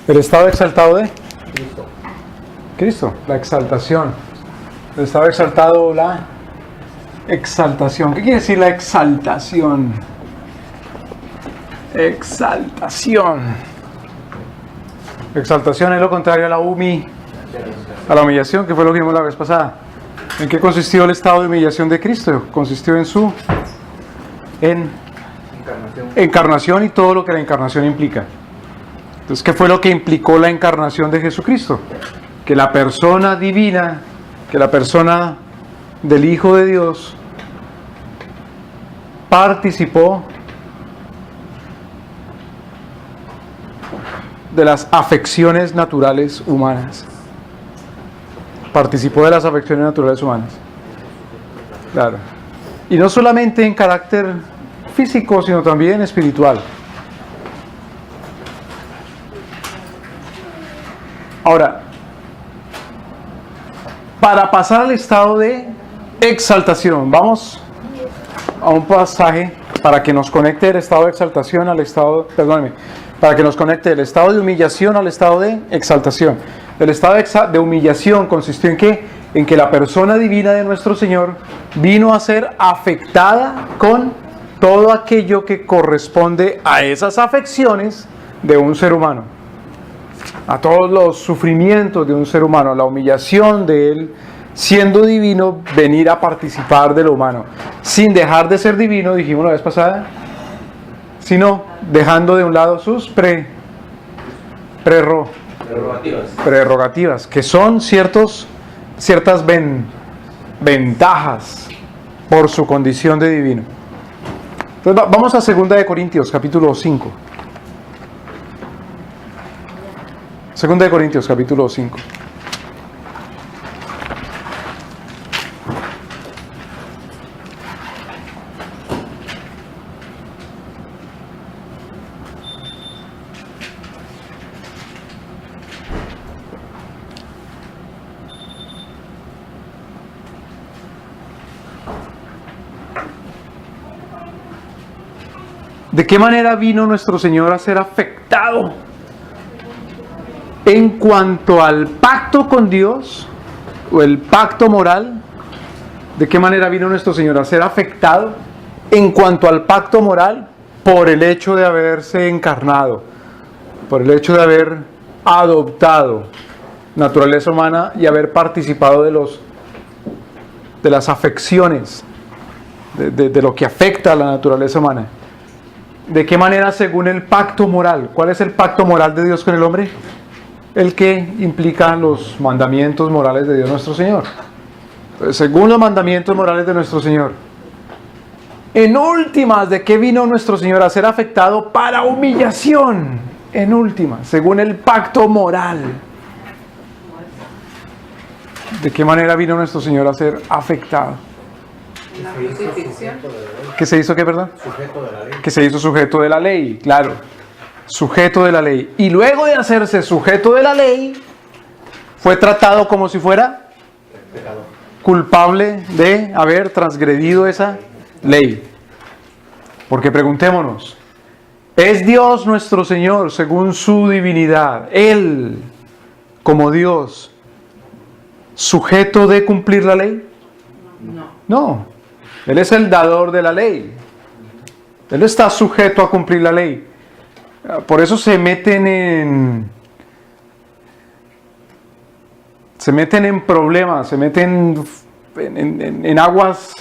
El estado exaltado de Cristo, la exaltación. El estado exaltado, la exaltación. ¿Qué quiere decir la exaltación? Exaltación. Exaltación es lo contrario a la humillación, que fue lo que vimos la vez pasada. ¿En qué consistió el estado de humillación de Cristo? Consistió en su encarnación y todo lo que la encarnación implica. Entonces, ¿qué fue lo que implicó la encarnación de Jesucristo? Que la persona divina, que la persona del Hijo de Dios participó de las afecciones naturales humanas. Participó de las afecciones naturales humanas. Claro. Y no solamente en carácter físico, sino también espiritual. Ahora, para pasar al estado de exaltación, vamos a un pasaje para que nos conecte el estado de exaltación al estado, para que nos conecte el estado de humillación al estado de exaltación. El estado de humillación consistió en ¿qué? En que la persona divina de nuestro Señor vino a ser afectada con todo aquello que corresponde a esas afecciones de un ser humano, a todos los sufrimientos de un ser humano, la humillación de él, siendo divino, venir a participar de lo humano, sin dejar de ser divino, dijimos la vez pasada, sino dejando de un lado sus prerrogativas, que son ciertas ventajas por su condición de divino. Entonces vamos a 2 de Corintios, capítulo 5. 2 de Corintios, capítulo 5. ¿De qué manera vino nuestro Señor a ser afectado en cuanto al pacto con Dios o el pacto moral? ¿De qué manera vino nuestro Señor a ser afectado en cuanto al pacto moral? Por el hecho de haberse encarnado, por el hecho de haber adoptado naturaleza humana y haber participado de las afecciones, de lo que afecta a la naturaleza humana. ¿De qué manera según el pacto moral? ¿Cuál es el pacto moral de Dios con el hombre? El que implica los mandamientos morales de Dios nuestro Señor. Entonces, según los mandamientos morales de nuestro Señor, en últimas, ¿de qué vino nuestro Señor a ser afectado? Para humillación. En últimas, según el pacto moral. ¿De qué manera vino nuestro Señor a ser afectado? ¿Que se hizo qué, perdón? Sujeto de la ley. Que se hizo sujeto de la ley, claro. Sujeto de la ley. Y luego de hacerse sujeto de la ley, fue tratado como si fuera culpable de haber transgredido esa ley. Porque preguntémonos, ¿es Dios nuestro Señor, según su divinidad, Él, como Dios, sujeto de cumplir la ley? No. Él es el dador de la ley. Él no está sujeto a cumplir la ley. Por eso se meten en problemas, se meten en aguas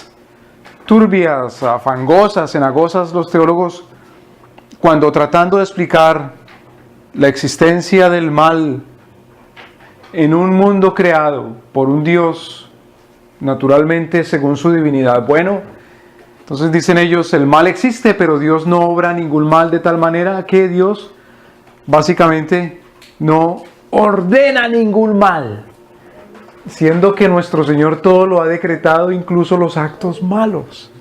turbias, fangosas, cenagosas los teólogos, cuando tratando de explicar la existencia del mal en un mundo creado por un Dios naturalmente según su divinidad. Bueno, entonces dicen ellos, el mal existe, pero Dios no obra ningún mal de tal manera que Dios básicamente no ordena ningún mal, siendo que nuestro Señor todo lo ha decretado, incluso los actos malos.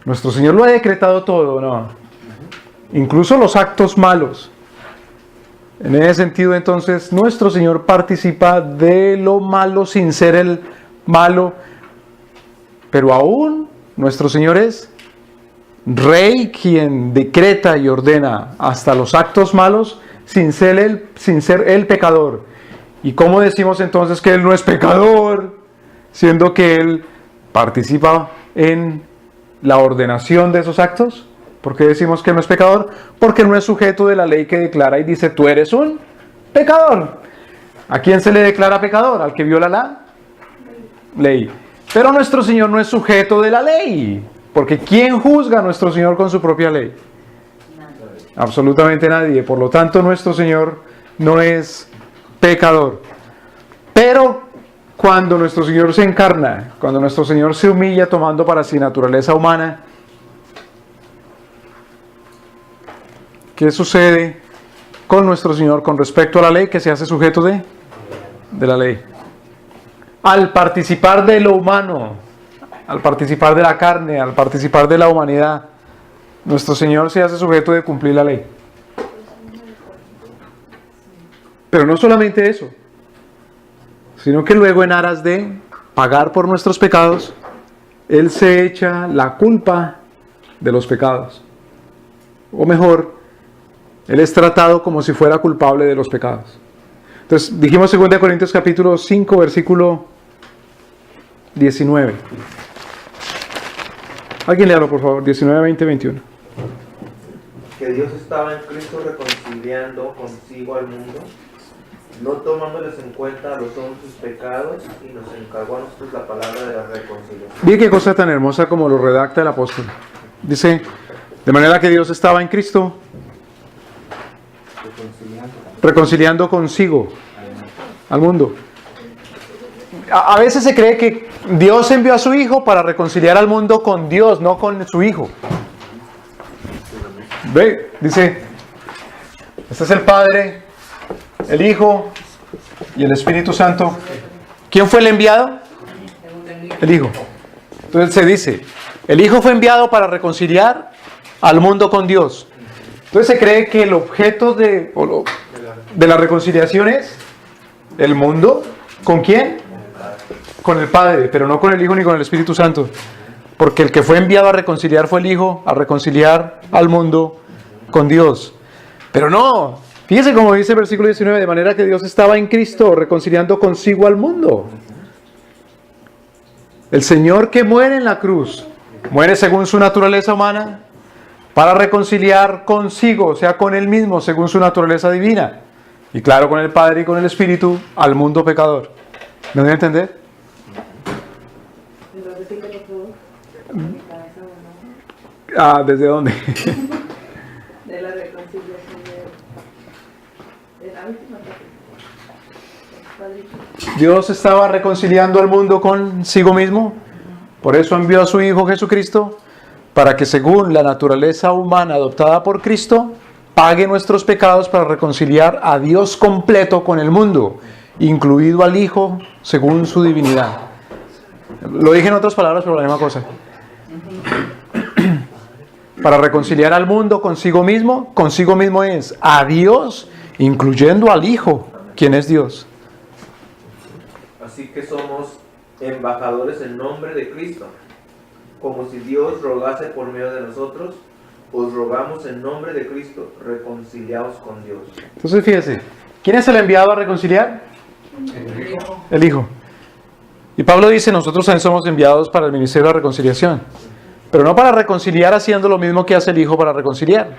Nuestro Señor lo ha decretado todo, ¿no? Incluso los actos malos. En ese sentido, entonces, nuestro Señor participa de lo malo sin ser el malo, pero aún nuestro Señor es Rey quien decreta y ordena hasta los actos malos sin ser él pecador. ¿Y cómo decimos entonces que Él no es pecador? Siendo que Él participa en la ordenación de esos actos. ¿Por qué decimos que Él no es pecador? Porque Él no es sujeto de la ley que declara y dice, tú eres un pecador. ¿A quién se le declara pecador? Al que viola la ley. Pero nuestro Señor no es sujeto de la ley. Porque ¿quién juzga a nuestro Señor con su propia ley? Absolutamente nadie. Por lo tanto, nuestro Señor no es pecador. Pero cuando nuestro Señor se encarna, cuando nuestro Señor se humilla tomando para sí naturaleza humana, ¿qué sucede con nuestro Señor con respecto a la ley, que se hace sujeto de la ley? Al participar de lo humano, al participar de la carne, al participar de la humanidad, nuestro Señor se hace sujeto de cumplir la ley. Pero no solamente eso, sino que luego en aras de pagar por nuestros pecados, Él se echa la culpa de los pecados. O mejor, Él es tratado como si fuera culpable de los pecados. Entonces, dijimos 2 Corintios capítulo 5, versículo 19. Alguien léalo, por favor, 19, 20, 21. Que Dios estaba en Cristo reconciliando consigo al mundo, no tomándoles en cuenta a los hombres sus pecados, y nos encargó a nosotros la palabra de la reconciliación. Mire qué cosa tan hermosa como lo redacta el apóstol. Dice, de manera que Dios estaba en Cristo reconciliando consigo al mundo. A veces se cree que Dios envió a su Hijo para reconciliar al mundo con Dios, no con su Hijo. Ve, dice, este es el Padre, el Hijo y el Espíritu Santo. ¿Quién fue el enviado? El Hijo. Entonces se dice, el Hijo fue enviado para reconciliar al mundo con Dios. Entonces se cree que el objeto de la reconciliación es el mundo. ¿Con quién? Con el Padre, pero no con el Hijo ni con el Espíritu Santo. Porque el que fue enviado a reconciliar fue el Hijo, a reconciliar al mundo con Dios. Pero no, fíjese como dice el versículo 19, de manera que Dios estaba en Cristo reconciliando consigo al mundo. El Señor que muere en la cruz, muere según su naturaleza humana, para reconciliar consigo, o sea, con Él mismo, según su naturaleza divina. Y claro, con el Padre y con el Espíritu, al mundo pecador. ¿Me voy a entender? ¿Desde dónde? De la reconciliación de la última parte. Dios estaba reconciliando al mundo consigo mismo. Por eso envió a su Hijo Jesucristo, para que según la naturaleza humana adoptada por Cristo, pague nuestros pecados para reconciliar a Dios completo con el mundo, incluido al Hijo según su divinidad. Lo dije en otras palabras, pero la misma cosa. Para reconciliar al mundo consigo mismo es a Dios, incluyendo al Hijo, quien es Dios. Así que somos embajadores en nombre de Cristo, como si Dios rogase por medio de nosotros. Os rogamos en nombre de Cristo, reconciliaos con Dios. Entonces fíjese, ¿quién es el enviado a reconciliar? El Hijo. Y Pablo dice, nosotros también somos enviados para el ministerio de la reconciliación. Pero no para reconciliar haciendo lo mismo que hace el Hijo para reconciliar.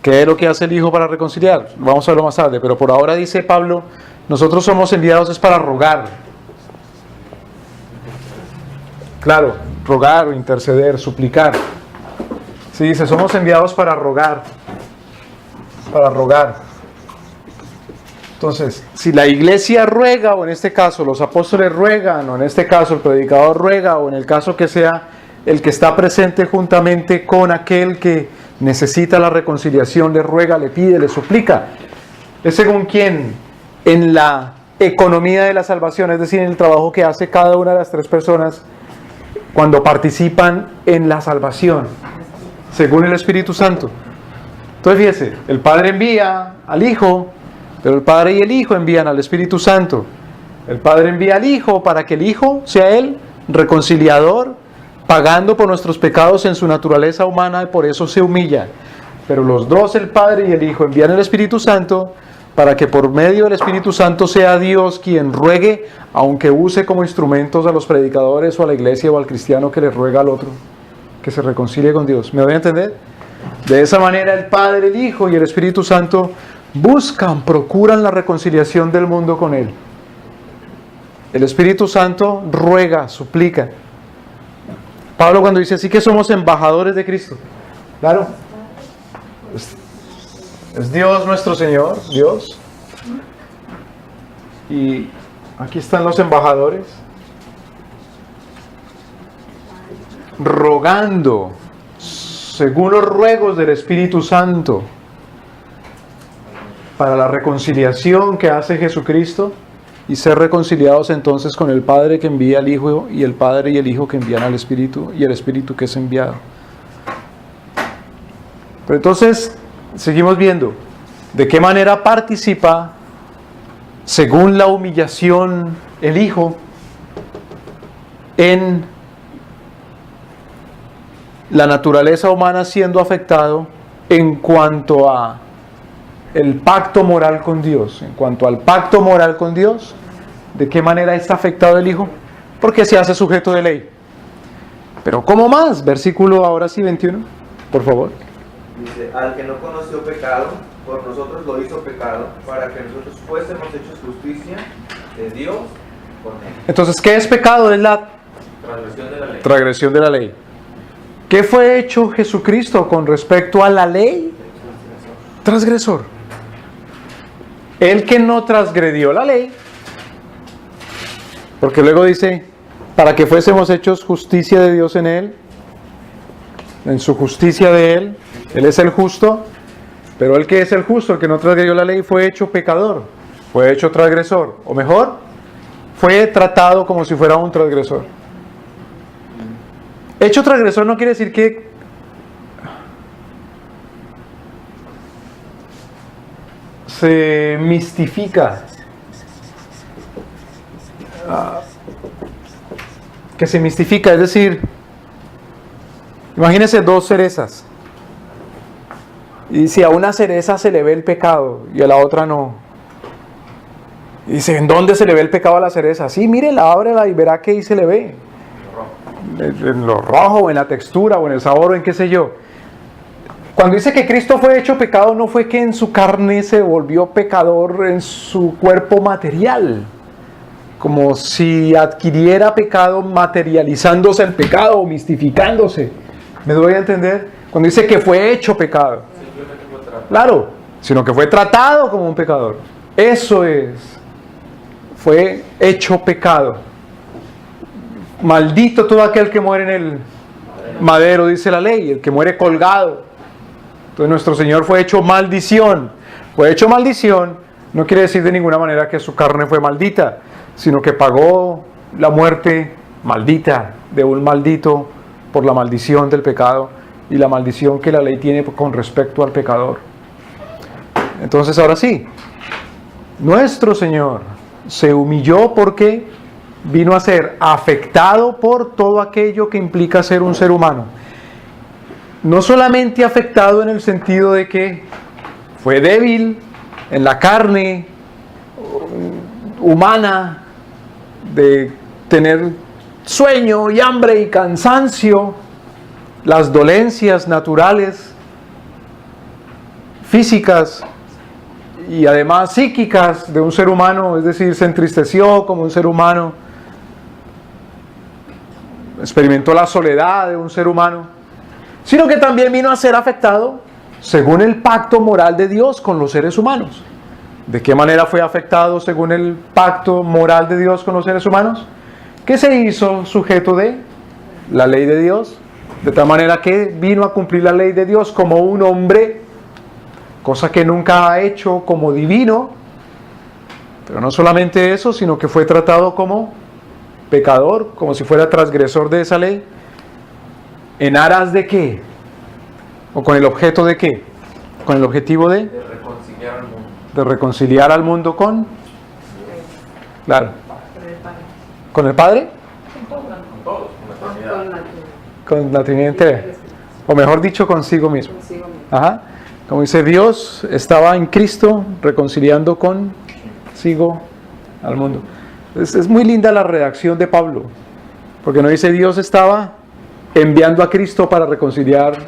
¿Qué es lo que hace el Hijo para reconciliar? Vamos a verlo más tarde, pero por ahora dice Pablo, nosotros somos enviados es para rogar. Claro, rogar o interceder, suplicar. Sí, dice, somos enviados para rogar. Para rogar. Entonces, si la iglesia ruega, o en este caso los apóstoles ruegan, o en este caso el predicador ruega, o en el caso que sea el que está presente juntamente con aquel que necesita la reconciliación, le ruega, le pide, le suplica, es según quién en la economía de la salvación, es decir, en el trabajo que hace cada una de las tres personas cuando participan en la salvación, según el Espíritu Santo. Entonces fíjese, el Padre envía al Hijo, pero el Padre y el Hijo envían al Espíritu Santo. El Padre envía al Hijo para que el Hijo sea el reconciliador, pagando por nuestros pecados en su naturaleza humana, y por eso se humilla. pero los dos, el Padre y el Hijo, envían el Espíritu Santo para que por medio del Espíritu Santo sea Dios quien ruegue, aunque use como instrumentos a los predicadores o a la iglesia o al cristiano que le ruega al otro, que se reconcilie con Dios. ¿Me doy a entender? De esa manera el Padre, el Hijo y el Espíritu Santo procuran la reconciliación del mundo con Él. El Espíritu Santo ruega, suplica. Pablo cuando dice así que somos embajadores de Cristo. Claro. Es Dios nuestro Señor, Dios. Y aquí están los embajadores. Rogando, según los ruegos del Espíritu Santo, para la reconciliación que hace Jesucristo y ser reconciliados entonces con el Padre que envía al Hijo y el Padre y el Hijo que envían al Espíritu y el Espíritu que es enviado. Pero entonces seguimos viendo de qué manera participa, según la humillación, el Hijo en la naturaleza humana siendo afectado en cuanto a el pacto moral con Dios. En cuanto al pacto moral con Dios, ¿de qué manera está afectado el Hijo? Porque se hace sujeto de ley. Pero ¿cómo más? Versículo ahora sí 21, por favor. Dice, al que no conoció pecado, por nosotros lo hizo pecado, para que nosotros fuésemos hechos justicia de Dios con él. Entonces, ¿qué es pecado? Es la Transgresión de la ley. transgresión de la ley. ¿Qué fue hecho Jesucristo con respecto a la ley? Transgresor. El que no transgredió la ley, porque luego dice, para que fuésemos hechos justicia de Dios en Él, en su justicia de Él es el justo, pero el que es el justo, el que no transgredió la ley, fue hecho pecador, fue hecho transgresor, o mejor, fue tratado como si fuera un transgresor. Hecho transgresor no quiere decir que se mistifica, que se mistifica, es decir, imagínense dos cerezas, y si a una cereza se le ve el pecado y a la otra no, y dice, ¿en dónde se le ve el pecado a la cereza? Sí, mírela, ábrela y verá que ahí se le ve, en lo rojo, o en la textura, o en el sabor, o en qué sé yo. Cuando dice que Cristo fue hecho pecado, no fue que en su carne se volvió pecador en su cuerpo material, como si adquiriera pecado materializándose el pecado o mistificándose. ¿Me doy a entender? Cuando dice que fue hecho pecado, claro, sino que fue tratado como un pecador. Eso es, fue hecho pecado. Maldito todo aquel que muere en el madero, dice la ley, el que muere colgado. Entonces nuestro Señor fue hecho maldición. Fue hecho maldición no quiere decir de ninguna manera que su carne fue maldita, sino que pagó la muerte maldita de un maldito por la maldición del pecado y la maldición que la ley tiene con respecto al pecador. Entonces ahora sí, nuestro Señor se humilló porque vino a ser afectado por todo aquello que implica ser un ser humano. No solamente afectado en el sentido de que fue débil en la carne humana, de tener sueño y hambre y cansancio, las dolencias naturales, físicas y además psíquicas de un ser humano, es decir, se entristeció como un ser humano, experimentó la soledad de un ser humano, sino que también vino a ser afectado según el pacto moral de Dios con los seres humanos. ¿De qué manera fue afectado según el pacto moral de Dios con los seres humanos? Que se hizo sujeto de la ley de Dios, de tal manera que vino a cumplir la ley de Dios como un hombre, cosa que nunca ha hecho como divino, pero no solamente eso, sino que fue tratado como pecador, como si fuera transgresor de esa ley. ¿En aras de qué? ¿O con el objeto de qué? Con el objetivo de reconciliar al mundo. De reconciliar al mundo con... Claro. ¿Con el Padre? Con todos, con la Trinidad. Con la Trinidad entera. O mejor dicho, consigo mismo. Ajá. Como dice, Dios estaba en Cristo reconciliando consigo al mundo. Es muy linda la redacción de Pablo, porque no dice Dios estaba enviando a Cristo para reconciliar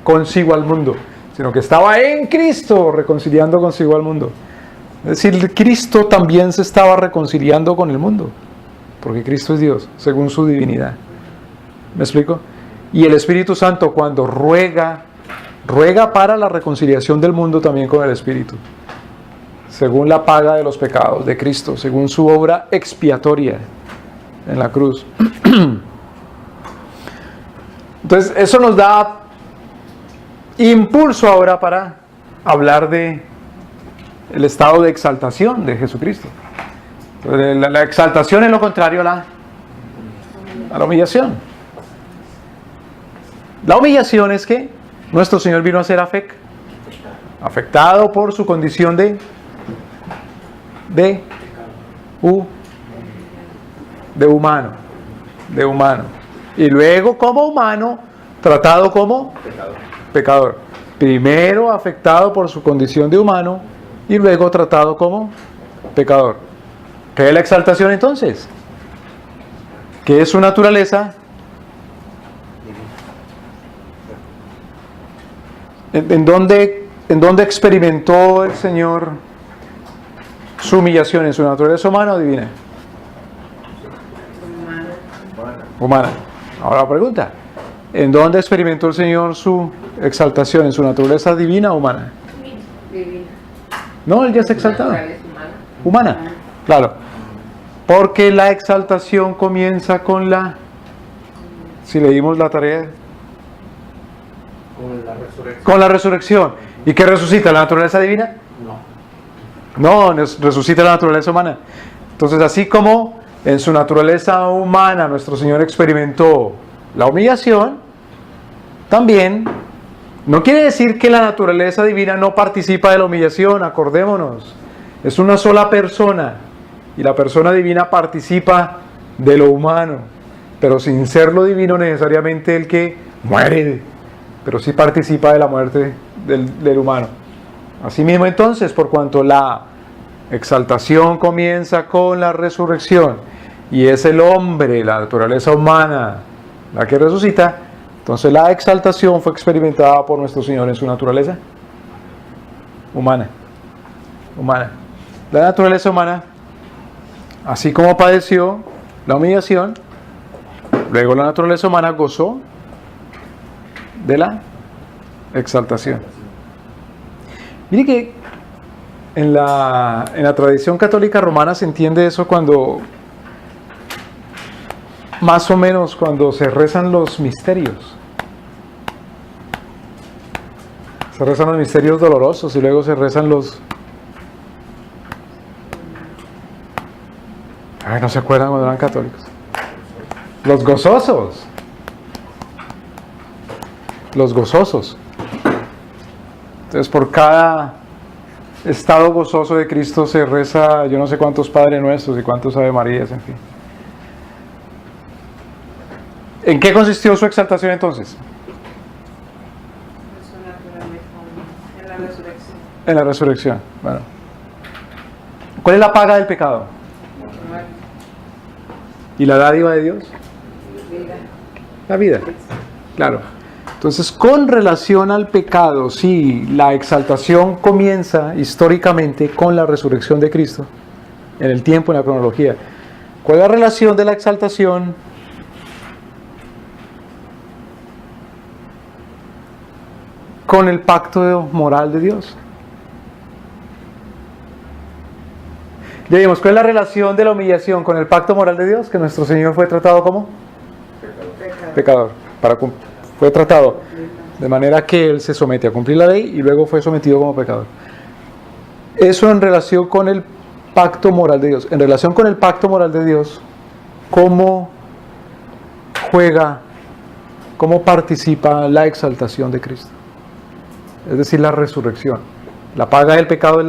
consigo al mundo, sino que estaba en Cristo reconciliando consigo al mundo. Es decir, Cristo también se estaba reconciliando con el mundo, porque Cristo es Dios, según su divinidad. ¿Me explico? Y el Espíritu Santo, cuando ruega para la reconciliación del mundo también con el Espíritu, según la paga de los pecados de Cristo, según su obra expiatoria en la cruz. Entonces, eso nos da impulso ahora para hablar de el estado de exaltación de Jesucristo. La exaltación es lo contrario a la humillación. La humillación es que nuestro Señor vino a ser afectado por su condición de humano. Y luego, como humano, tratado como pecador. Primero afectado por su condición de humano y luego tratado como pecador. ¿Qué es la exaltación entonces? ¿Qué es su naturaleza? ¿En dónde experimentó el Señor su humillación? ¿En su naturaleza humana o divina? Humana. Ahora la pregunta, ¿en dónde experimentó el Señor su exaltación? ¿En su naturaleza divina o humana? Divina. No, Él ya está exaltado. Humana. Claro. Porque la exaltación comienza con si leímos la tarea, con la resurrección. ¿Y qué resucita? ¿La naturaleza divina? No, resucita la naturaleza humana. Entonces, así como en su naturaleza humana nuestro Señor experimentó la humillación, también no quiere decir que la naturaleza divina no participa de la humillación. Acordémonos, es una sola persona y la persona divina participa de lo humano, pero sin ser lo divino necesariamente el que muere, pero sí participa de la muerte del humano. Asimismo, entonces, por cuanto la exaltación comienza con la resurrección y es el hombre, la naturaleza humana, la que resucita, entonces la exaltación fue experimentada por nuestro Señor en su naturaleza humana. La naturaleza humana, así como padeció la humillación, luego la naturaleza humana gozó de la exaltación. Mire que en la tradición católica romana se entiende eso cuando, más o menos, cuando se rezan los misterios. Se rezan los misterios dolorosos y luego se rezan los... Ay, ¿no se acuerdan cuando eran católicos? Los gozosos. Los gozosos. Entonces, por cada estado gozoso de Cristo se reza yo no sé cuántos Padres Nuestros y cuántos Ave Marías, en fin. ¿En qué consistió su exaltación entonces? En la resurrección. En la resurrección. Bueno. ¿Cuál es la paga del pecado? ¿Y la dádiva de Dios? Vida. La vida. Claro. Entonces, con relación al pecado, sí, la exaltación comienza históricamente con la resurrección de Cristo, en el tiempo, en la cronología. ¿Cuál es la relación de la exaltación con el pacto moral de Dios? Ya vimos, ¿cuál es la relación de la humillación con el pacto moral de Dios? Que nuestro Señor fue tratado como pecador. Fue tratado de manera que Él se somete a cumplir la ley y luego fue sometido como pecador. Eso en relación con el pacto moral de Dios. En relación con el pacto moral de Dios, ¿cómo juega, cómo participa la exaltación de Cristo? Es decir, la resurrección. La paga del pecado es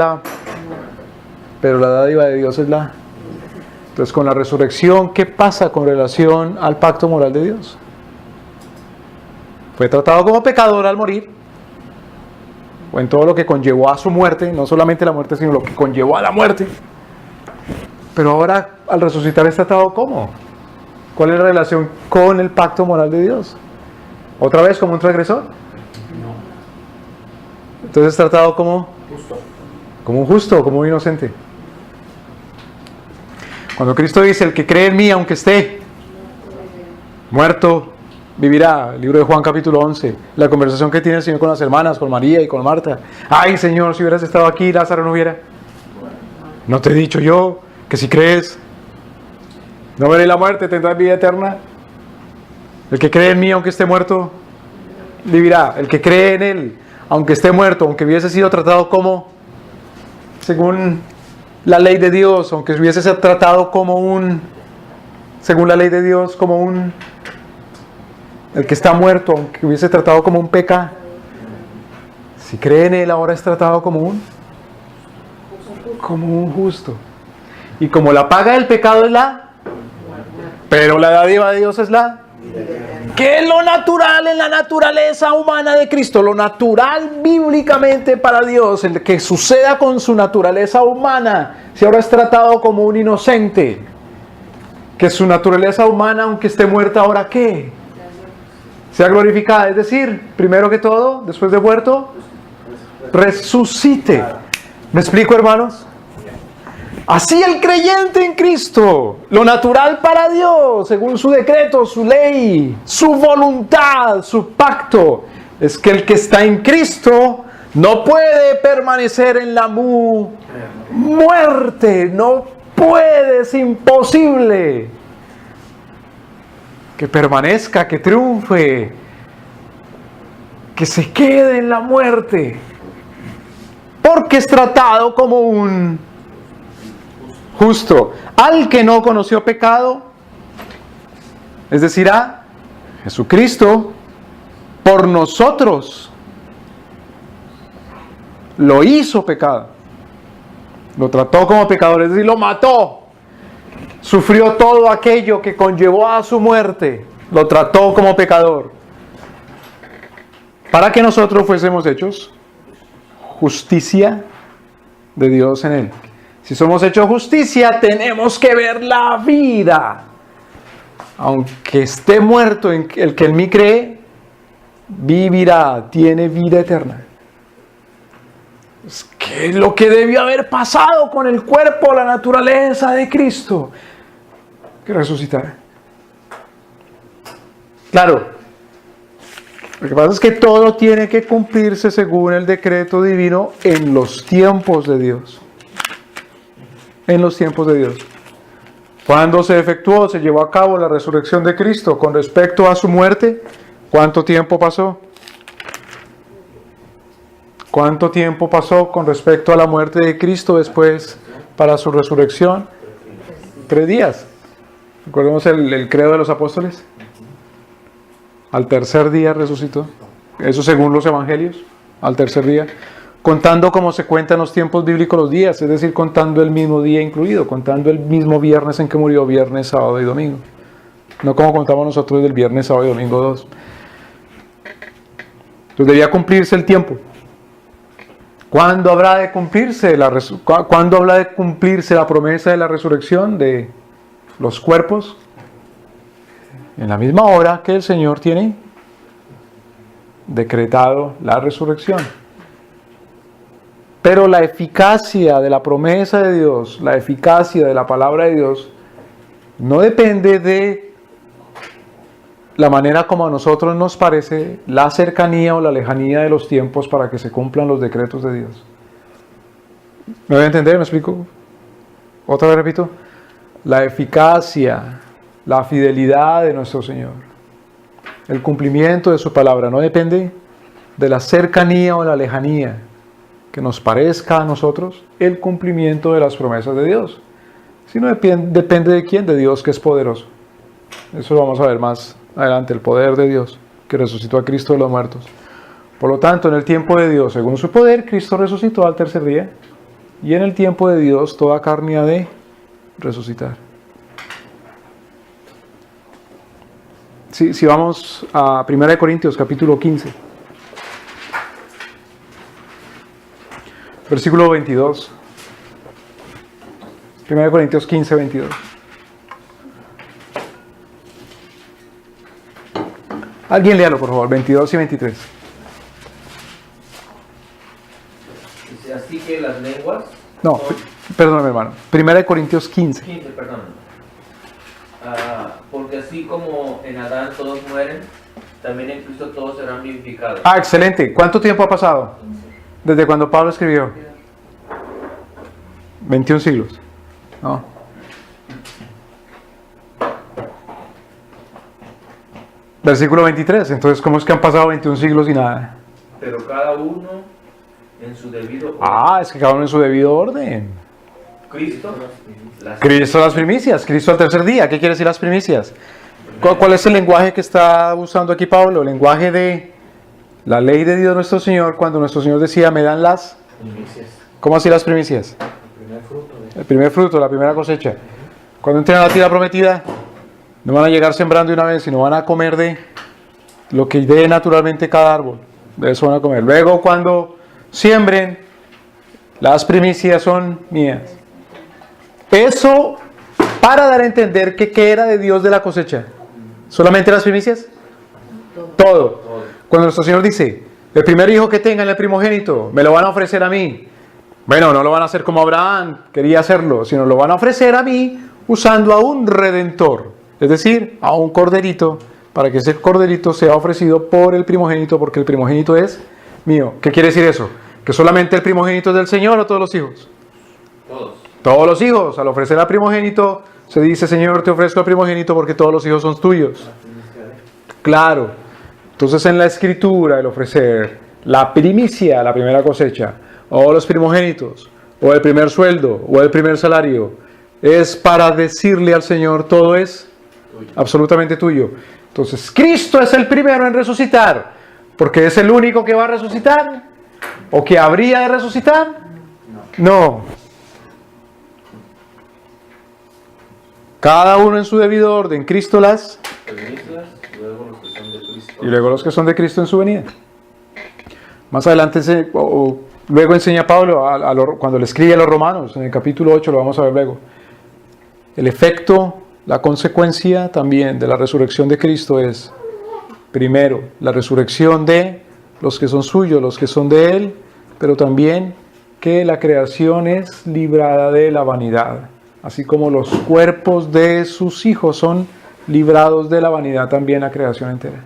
pero la dádiva de Dios es Entonces, con la resurrección, ¿qué pasa con relación al pacto moral de Dios? Fue tratado como pecador al morir o en todo lo que conllevó a su muerte, no solamente la muerte, sino lo que conllevó a la muerte. Pero ahora, al resucitar, es tratado ¿cómo? ¿Cuál es la relación con el pacto moral de Dios? ¿Otra vez como un transgresor? No. Entonces es tratado como un justo, como un inocente. Cuando Cristo dice, el que cree en mí, aunque esté muerto, vivirá. El libro de Juan capítulo 11. La conversación que tiene el Señor con las hermanas, con María y con Marta. Ay, Señor, si hubieras estado aquí, Lázaro no hubiera. ¿No te he dicho yo que si crees, no veré la muerte, tendrás vida eterna? El que cree en mí, aunque esté muerto, vivirá. El que cree en Él, aunque esté muerto, aunque hubiese sido tratado como, según la ley de Dios, aunque hubiese sido tratado como según la ley de Dios, el que está muerto, aunque hubiese tratado como un pecado, si cree en Él, ahora es tratado como un justo. Y como la paga del pecado es pero la dádiva de Dios es ¿qué es lo natural en la naturaleza humana de Cristo? Lo natural bíblicamente para Dios, el que suceda con su naturaleza humana, si ahora es tratado como un inocente, que su naturaleza humana, aunque esté muerta, ahora ¿qué? Sea glorificada, es decir, primero que todo, después de muerto, resucite. ¿Me explico, hermanos? Así el creyente en Cristo, lo natural para Dios, según su decreto, su ley, su voluntad, su pacto, es que el que está en Cristo no puede permanecer en la muerte, no puede, es imposible que permanezca, que triunfe, que se quede en la muerte, porque es tratado como un justo. Al que no conoció pecado, es decir, a Jesucristo, por nosotros lo hizo pecado, lo trató como pecador, es decir, lo mató, sufrió todo aquello que conllevó a su muerte, lo trató como pecador, para que nosotros fuésemos hechos justicia de Dios en Él. Si somos hechos justicia, tenemos que ver la vida. Aunque esté muerto, el que en mí cree, vivirá, tiene vida eterna. ¿Qué es lo que debió haber pasado con el cuerpo, la naturaleza de Cristo? Que resucitar. Claro, lo que pasa es que todo tiene que cumplirse según el decreto divino en los tiempos de Dios. En los tiempos de Dios. Cuando se efectuó, se llevó a cabo la resurrección de Cristo con respecto a su muerte, ¿cuánto tiempo pasó? ¿Cuánto tiempo pasó con respecto a la muerte de Cristo después para su resurrección? 3 días. Recordemos el credo de los apóstoles. Al tercer día resucitó. Eso según los evangelios. Al tercer día. Contando como se cuentan los tiempos bíblicos los días, es decir, contando el mismo día incluido, contando el mismo viernes en que murió, viernes, sábado y domingo. No como contamos nosotros del viernes, sábado y domingo 2. Entonces debía cumplirse el tiempo. ¿Cuándo habrá de cumplirse ¿cuándo habrá de cumplirse la promesa de la resurrección de los cuerpos? En la misma hora que el Señor tiene decretado la resurrección. Pero la eficacia de la promesa de Dios, la eficacia de la palabra de Dios, no depende de la manera como a nosotros nos parece la cercanía o la lejanía de los tiempos para que se cumplan los decretos de Dios. ¿Me voy a entender? ¿Me explico? Otra vez repito. La eficacia, la fidelidad de nuestro Señor, el cumplimiento de su palabra no depende de la cercanía o la lejanía que nos parezca a nosotros el cumplimiento de las promesas de Dios, sino depende de quién, de Dios que es poderoso. Eso lo vamos a ver más adelante, el poder de Dios que resucitó a Cristo de los muertos. Por lo tanto, en el tiempo de Dios, según su poder, Cristo resucitó al tercer día, y en el tiempo de Dios toda carne ha de resucitar. Si vamos a 1 Corintios capítulo 15. versículo 22. 1 Corintios 15, 22. Alguien léalo, por favor, 22 y 23. Dice, así que las lenguas... No, son- perdóname, hermano. 1 Corintios 15. 15, perdón. Porque así como en Adán todos mueren, también en Cristo todos serán vivificados. Ah, excelente. ¿Cuánto tiempo ha pasado? Desde cuando Pablo escribió. 21 siglos. No. Versículo 23. Entonces, ¿cómo es que han pasado 21 siglos y nada? Pero cada uno en su debido orden. Ah, es que cada uno en su debido orden. Cristo, Cristo las primicias, Cristo al tercer día. ¿Qué quiere decir las primicias? ¿Cuál es el lenguaje que está usando aquí Pablo? El lenguaje de la ley de Dios nuestro Señor, cuando nuestro Señor decía, me dan las... ¿Cómo así las primicias? El primer fruto, la primera cosecha. Cuando entren a la tierra prometida, no van a llegar sembrando de una vez, sino van a comer de lo que dé naturalmente cada árbol. De eso van a comer. Luego, cuando siembren, las primicias son mías. Eso para dar a entender que qué era de Dios de la cosecha. ¿Solamente las primicias? Todo. Cuando nuestro Señor dice, el primer hijo que tengan, el primogénito, me lo van a ofrecer a mí. Bueno, no lo van a hacer como Abraham quería hacerlo, sino lo van a ofrecer a mí usando a un redentor. Es decir, a un corderito, para que ese corderito sea ofrecido por el primogénito, porque el primogénito es mío. ¿Qué quiere decir eso? ¿Que solamente el primogénito es del Señor o todos los hijos? todos. Todos los hijos. Al ofrecer al primogénito, se dice, Señor, te ofrezco al primogénito porque todos los hijos son tuyos. Claro. Entonces en la Escritura, el ofrecer la primicia, la primera cosecha, o los primogénitos, o el primer sueldo, o el primer salario, es para decirle al Señor, todo es absolutamente tuyo. Entonces, Cristo es el primero en resucitar, porque es el único que va a resucitar, o que habría de resucitar. No. Cada uno en su debido orden. Cristo las... Primicias, luego los que son de Cristo. Y luego los que son de Cristo en su venida. Más adelante, luego enseña Pablo, cuando le escribe a los romanos, en el capítulo 8, lo vamos a ver luego. El efecto, la consecuencia también de la resurrección de Cristo es, primero, la resurrección de los que son suyos, los que son de Él, pero también que la creación es librada de la vanidad. Así como los cuerpos de sus hijos son librados de la vanidad, también la creación entera.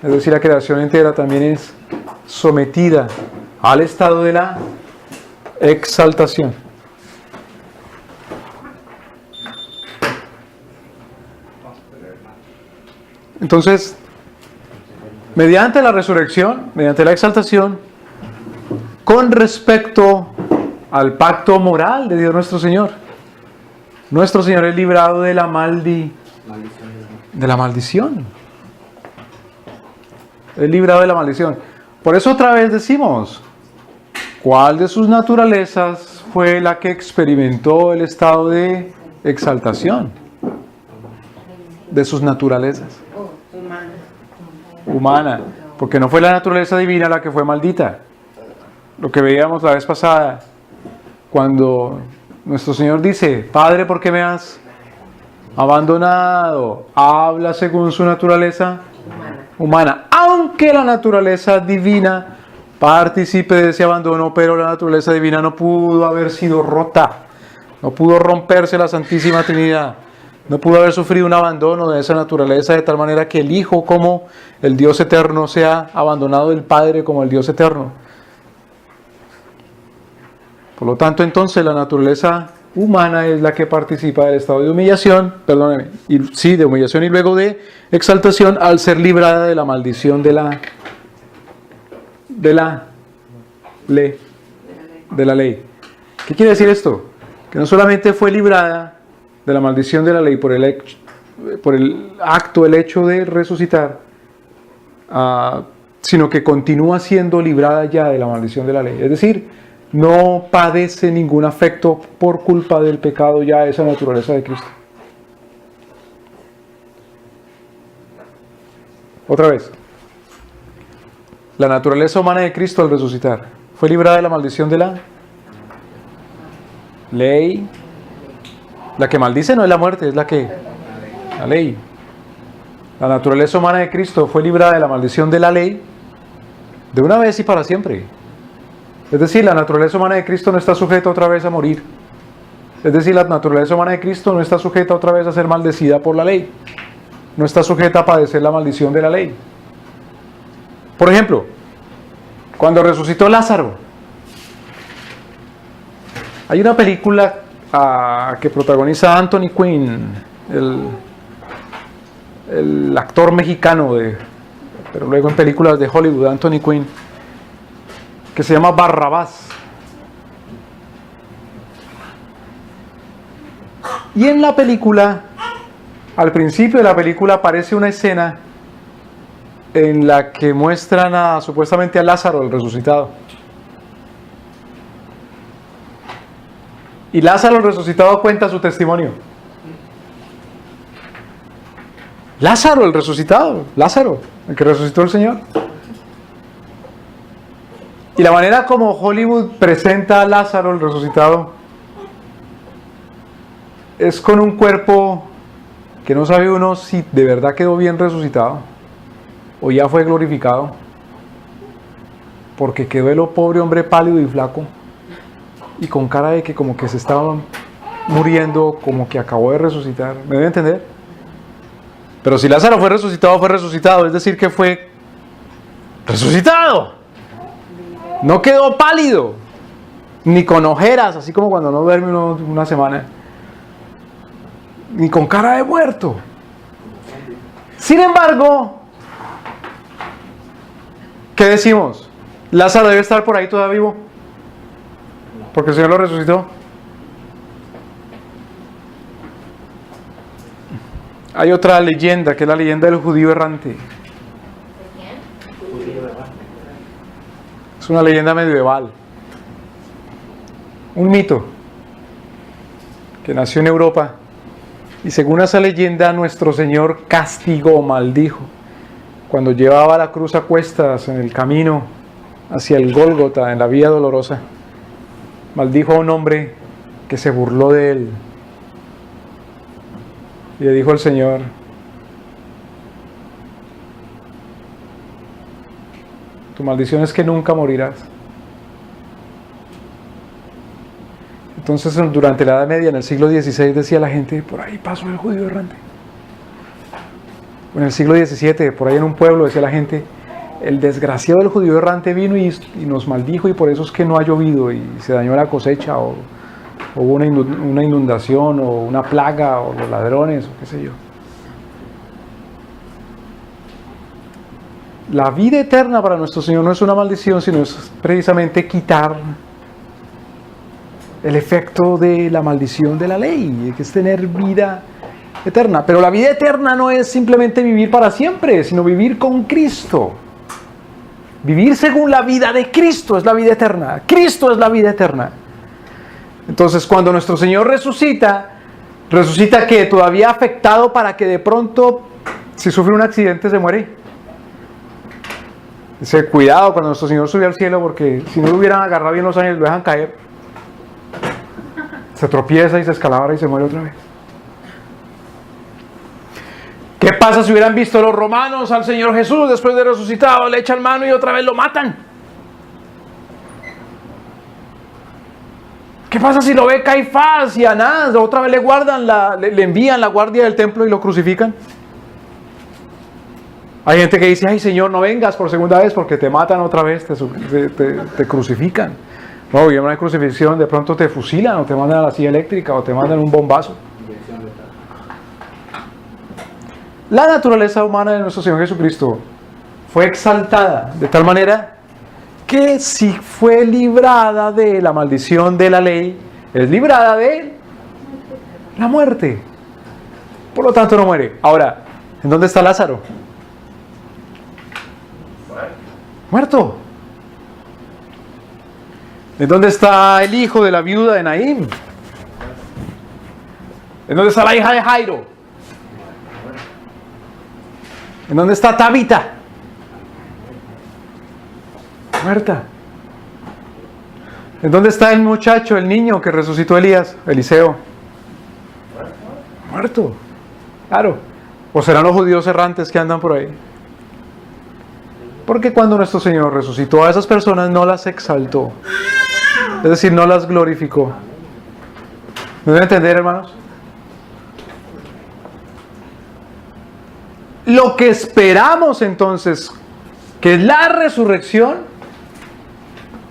Es decir, la creación entera también es sometida al estado de la exaltación. Entonces, mediante la resurrección, mediante la exaltación, con respecto al pacto moral de Dios nuestro Señor, nuestro Señor es librado de la maldición. Es librado de la maldición. Por eso otra vez decimos, ¿cuál de sus naturalezas fue la que experimentó el estado de exaltación? De sus naturalezas. Humana. Porque no fue la naturaleza divina la que fue maldita. Lo que veíamos la vez pasada, cuando nuestro Señor dice, Padre, ¿por qué me has abandonado? Habla según su naturaleza humana. Aunque la naturaleza divina participe de ese abandono, pero la naturaleza divina no pudo haber sido rota. No pudo romperse la Santísima Trinidad. No pudo haber sufrido un abandono de esa naturaleza de tal manera que el Hijo como el Dios eterno sea abandonado del Padre como el Dios eterno. Por lo tanto, entonces, la naturaleza humana es la que participa del estado de humillación, perdóneme, de humillación y luego de exaltación al ser librada de la maldición de la ley. ¿Qué quiere decir esto? Que no solamente fue librada de la maldición de la ley por el hecho de resucitar, sino que continúa siendo librada ya de la maldición de la ley. Es decir, no padece ningún afecto por culpa del pecado ya esa naturaleza de Cristo. Otra vez, la naturaleza humana de Cristo al resucitar fue librada de la maldición de la ley. La que maldice no es la muerte, es la ley. La naturaleza humana de Cristo fue librada de la maldición de la ley de una vez y para siempre. Es decir, la naturaleza humana de Cristo no está sujeta otra vez a morir. Es decir, la naturaleza humana de Cristo no está sujeta otra vez a ser maldecida por la ley. No está sujeta a padecer la maldición de la ley. Por ejemplo, cuando resucitó Lázaro, hay una película que protagoniza Anthony Quinn, el actor mexicano, pero luego en películas de Hollywood, Anthony Quinn, que se llama Barrabás. Y en la película, al principio de la película aparece una escena en la que muestran supuestamente a Lázaro, el resucitado. Y Lázaro, el resucitado, cuenta su testimonio. Lázaro, el resucitado, Lázaro, el que resucitó el Señor. Y la manera como Hollywood presenta a Lázaro, el resucitado, es con un cuerpo que no sabe uno si de verdad quedó bien resucitado o ya fue glorificado, porque quedó el pobre hombre pálido y flaco y con cara de que como que se estaba muriendo, como que acabó de resucitar. ¿Me debe entender? Pero si Lázaro fue resucitado, es decir que fue resucitado. No quedó pálido, ni con ojeras, así como cuando no duerme una semana, ni con cara de muerto. Sin embargo, ¿qué decimos? Lázaro debe estar por ahí todavía vivo, porque el Señor lo resucitó. Hay otra leyenda, que es la leyenda del judío errante. Es una leyenda medieval, un mito que nació en Europa, y según esa leyenda nuestro Señor castigó, maldijo, cuando llevaba la cruz a cuestas en el camino hacia el Gólgota, en la vía dolorosa, maldijo a un hombre que se burló de él y le dijo al Señor: tu maldición es que nunca morirás. Entonces, durante la Edad Media, en el siglo XVI, decía la gente: por ahí pasó el judío errante. En el siglo XVII, por ahí en un pueblo, decía la gente: el desgraciado del judío errante vino y nos maldijo, y por eso es que no ha llovido y se dañó la cosecha, o hubo una inundación, o una plaga, o los ladrones, o qué sé yo. La vida eterna para nuestro Señor no es una maldición, sino es precisamente quitar el efecto de la maldición de la ley, que es tener vida eterna. Pero la vida eterna no es simplemente vivir para siempre, sino vivir con Cristo. Vivir según la vida de Cristo es la vida eterna. Cristo es la vida eterna. Entonces, cuando nuestro Señor resucita que todavía afectado para que de pronto, si sufre un accidente, se muere. Dice: cuidado cuando nuestro Señor sube al cielo, porque si no lo hubieran agarrado bien los ángeles, lo dejan caer. Se tropieza y se escalabra y se muere otra vez. ¿Qué pasa si hubieran visto los romanos al Señor Jesús después de resucitado? Le echan mano y otra vez lo matan. ¿Qué pasa si lo ve Caifás y Anás? Otra vez le envían la guardia del templo y lo crucifican. Hay gente que dice: ay, Señor, no vengas por segunda vez porque te matan otra vez, te crucifican. No, y en una crucifixión de pronto te fusilan, o te mandan a la silla eléctrica, o te mandan un bombazo. La naturaleza humana de nuestro Señor Jesucristo fue exaltada de tal manera que si fue librada de la maldición de la ley, es librada de la muerte. Por lo tanto no muere. Ahora, ¿en dónde está Lázaro? Muerto. ¿En dónde está el hijo de la viuda de Naín? ¿En dónde está la hija de Jairo? ¿En dónde está Tabita? Muerta. ¿En dónde está el muchacho, el niño que resucitó Elías? Eliseo. Muerto. Claro. ¿O serán los judíos errantes que andan por ahí? Porque cuando nuestro Señor resucitó a esas personas no las exaltó. Es decir, no las glorificó. ¿Me deben entender, hermanos? Lo que esperamos entonces, que es la resurrección,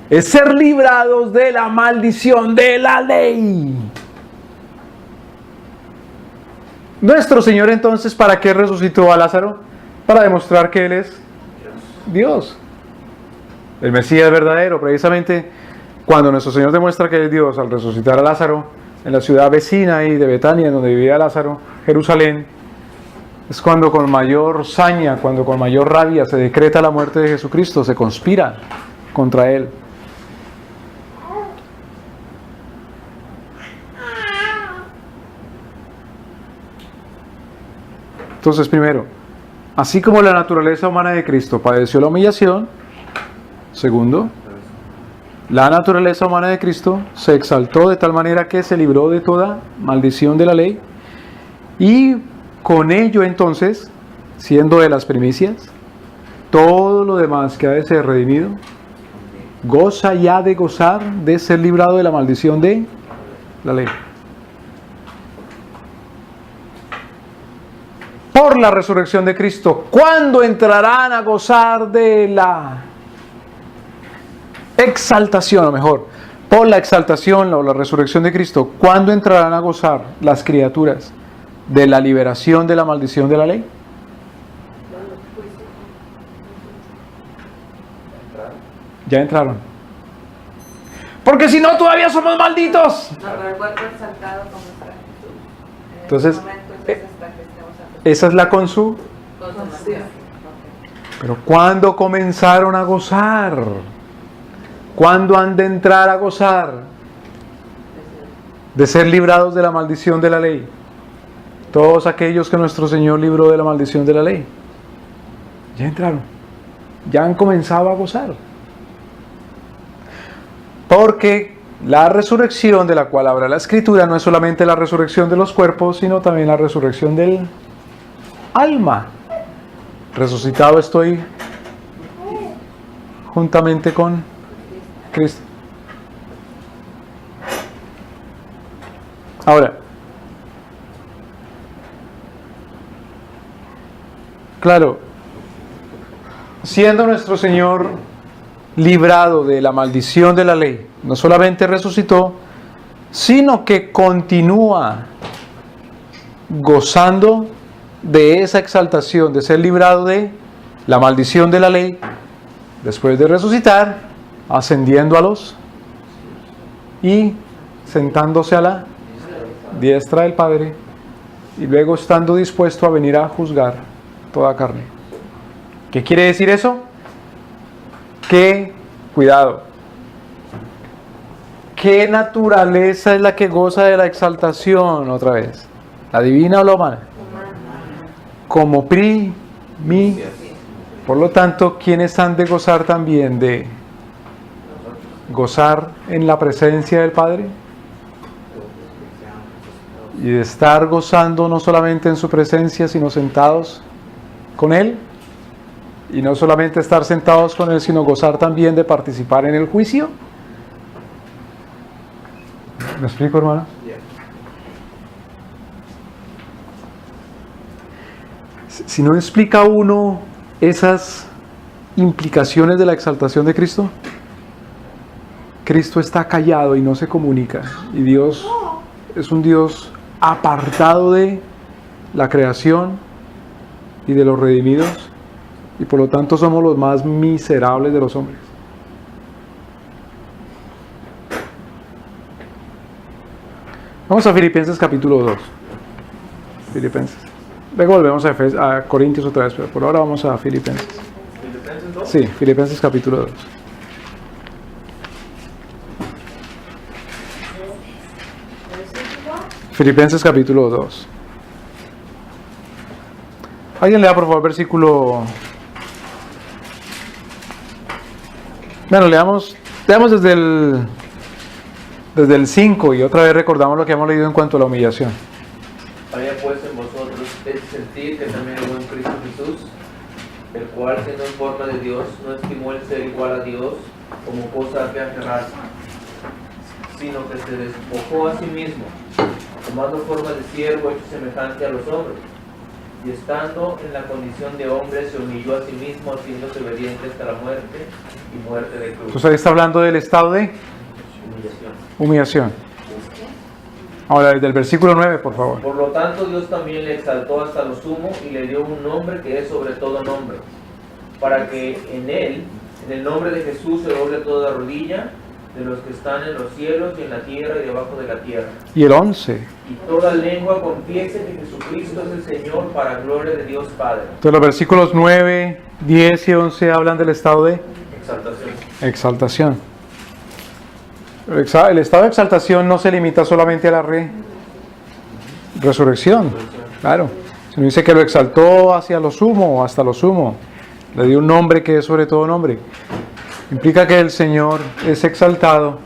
es ser librados de la maldición de la ley. Nuestro Señor entonces, ¿para qué resucitó a Lázaro? Para demostrar que Él es Dios. El Mesías verdadero. Precisamente cuando nuestro Señor demuestra que es Dios al resucitar a Lázaro en la ciudad vecina y de Betania, donde vivía Lázaro, Jerusalén, es cuando con mayor saña, cuando con mayor rabia se decreta la muerte de Jesucristo, se conspira contra Él. Entonces, primero, así como la naturaleza humana de Cristo padeció la humillación, segundo, la naturaleza humana de Cristo se exaltó de tal manera que se libró de toda maldición de la ley, y con ello entonces, siendo de las primicias, todo lo demás que ha de ser redimido, goza y ha de gozar de ser librado de la maldición de la ley. Por la resurrección de Cristo, ¿cuándo entrarán a gozar de la exaltación? O mejor, por la exaltación o la resurrección de Cristo, ¿cuándo entrarán a gozar las criaturas de la liberación de la maldición de la ley? Ya entraron. Porque si no, todavía somos malditos. No, pero el cuerpo exaltado como está Jesús. En Entonces, este momento, hasta que estemos acostumbrados. Esa es la consumación. Pero ¿cuándo comenzaron a gozar? ¿Cuándo han de entrar a gozar? De ser librados de la maldición de la ley. Todos aquellos que nuestro Señor libró de la maldición de la ley. Ya entraron. Ya han comenzado a gozar. Porque la resurrección de la cual habla la Escritura no es solamente la resurrección de los cuerpos, sino también la resurrección del alma. Resucitado estoy juntamente con Cristo. Ahora, claro, siendo nuestro Señor librado de la maldición de la ley, no solamente resucitó, sino que continúa gozando de esa exaltación, de ser librado de la maldición de la ley, después de resucitar, ascendiendo a los y sentándose a la diestra del Padre, y luego estando dispuesto a venir a juzgar toda carne. ¿Qué quiere decir eso? Que, cuidado, ¿qué naturaleza es la que goza de la exaltación otra vez? ¿La divina o la humana? Como por lo tanto, ¿quiénes han de gozar también de gozar en la presencia del Padre? Y de estar gozando no solamente en su presencia, sino sentados con Él. Y no solamente estar sentados con Él, sino gozar también de participar en el juicio. ¿Me explico, hermano? Si no explica uno esas implicaciones de la exaltación de Cristo, Cristo está callado y no se comunica. Y Dios es un Dios apartado de la creación y de los redimidos. Y por lo tanto somos los más miserables de los hombres. Vamos a Filipenses capítulo 2. Filipenses. Luego volvemos a Corintios otra vez, pero por ahora vamos a Filipenses. ¿Filipenses 2? Sí, Filipenses capítulo 2. Filipenses capítulo 2. Alguien lea por favor versículo... Bueno, leamos desde el desde el 5 y otra vez recordamos lo que hemos leído en cuanto a la humillación. Haya pues en vosotros este sentir que también hubo en Cristo Jesús, el cual siendo en forma de Dios, no estimó el ser igual a Dios como cosa a que aferrarse, sino que se despojó a sí mismo, tomando forma de siervo hecho semejante a los hombres, y estando en la condición de hombre se humilló a sí mismo, haciéndose obediente hasta la muerte y muerte de cruz. Entonces ahí está hablando del estado de humillación. Ahora, desde el versículo 9, por favor. Por lo tanto, Dios también le exaltó hasta lo sumo y le dio un nombre que es sobre todo nombre, para que en él, en el nombre de Jesús, se doble toda rodilla de los que están en los cielos y en la tierra y debajo de la tierra. Y el 11. Y toda lengua confiese que Jesucristo es el Señor, para gloria de Dios Padre. Entonces los versículos 9, 10 y 11 hablan del estado de Exaltación. exaltación. El estado de exaltación no se limita solamente a la resurrección. Claro. Sino dice que lo exaltó hacia lo sumo, hasta lo sumo. Le dio un nombre que es sobre todo nombre. Implica que el Señor es exaltado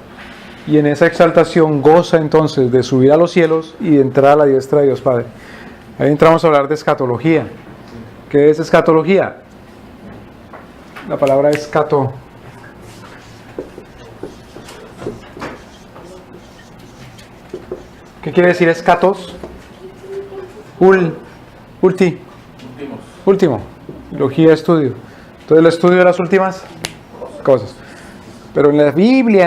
y en esa exaltación goza entonces de subir a los cielos y de entrar a la diestra de Dios Padre. Ahí entramos a hablar de escatología. ¿Qué es escatología? La palabra escato. ¿Qué quiere decir escatos? Último. Biología, estudio. Entonces el estudio de las últimas cosas. Pero en la Biblia,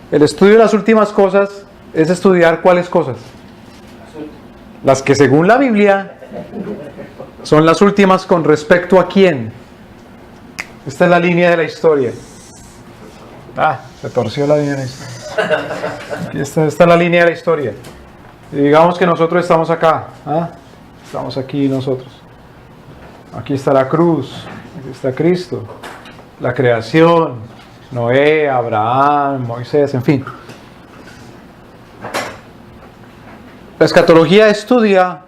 el estudio de las últimas cosas es estudiar cuáles cosas. Las que según la Biblia son las últimas con respecto a quién. Esta es la línea de la historia. Se torció la línea de la historia. Esta es la línea de la historia. Y digamos que nosotros estamos acá. Estamos aquí nosotros. Aquí está la cruz. Aquí está Cristo. La creación. Noé, Abraham, Moisés, en fin. La escatología estudia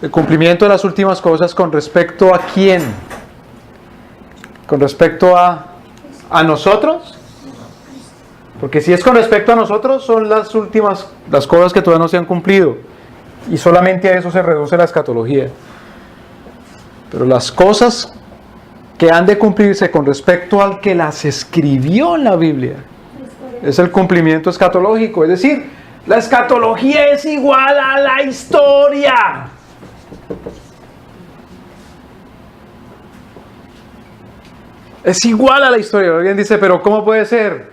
el cumplimiento de las últimas cosas con respecto a quién. Con respecto a nosotros. Porque si es con respecto a nosotros, son las últimas, las cosas que todavía no se han cumplido. Y solamente a eso se reduce la escatología. Pero las cosas que han de cumplirse con respecto al que las escribió en la Biblia, es el cumplimiento escatológico. Es decir, la escatología es igual a la historia. Es igual a la historia. Alguien dice, pero ¿cómo puede ser?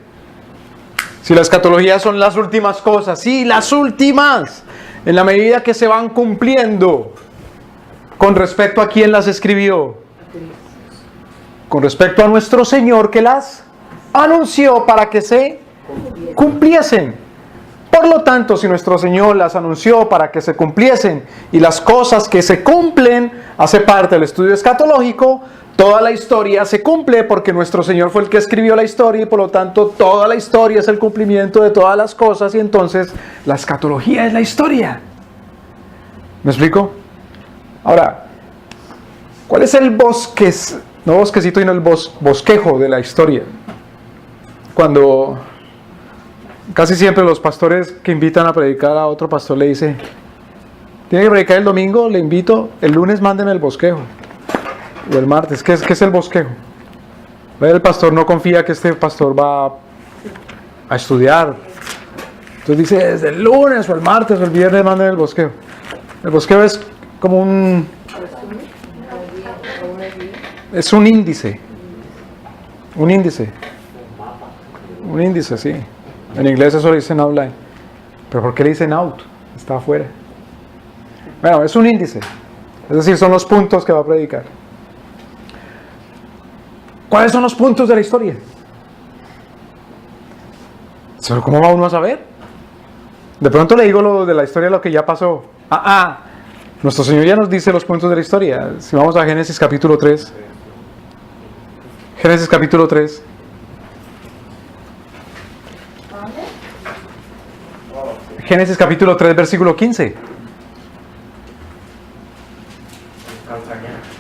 Si la escatología son las últimas cosas, sí, las últimas, en la medida que se van cumpliendo, con respecto a quién las escribió, con respecto a nuestro Señor que las anunció para que se cumpliesen. Por lo tanto, si nuestro Señor las anunció para que se cumpliesen y las cosas que se cumplen hace parte del estudio escatológico, toda la historia se cumple porque nuestro Señor fue el que escribió la historia y por lo tanto toda la historia es el cumplimiento de todas las cosas y entonces la escatología es la historia. ¿Me explico? Ahora, ¿cuál es el no bosquecito, sino el bosquejo de la historia? Cuando casi siempre los pastores que invitan a predicar a otro pastor le dice, ¿tiene que predicar el domingo? Le invito, el lunes mándeme el bosquejo. O el martes. ¿Qué es el bosquejo? El pastor no confía que este pastor va a estudiar. Entonces dice, desde el lunes o el martes o el viernes manden el bosquejo. El bosquejo es como es un índice. Un índice, sí. En inglés eso le dicen outline. ¿Pero por qué le dicen out? Está afuera. Bueno, es un índice. Es decir, son los puntos que va a predicar. ¿Cuáles son los puntos de la historia? ¿Pero cómo va uno a saber? De pronto le digo lo de la historia, lo que ya pasó. Nuestro Señor ya nos dice los puntos de la historia. Si vamos a Génesis capítulo 3. Génesis capítulo 3. Génesis capítulo 3, versículo 15.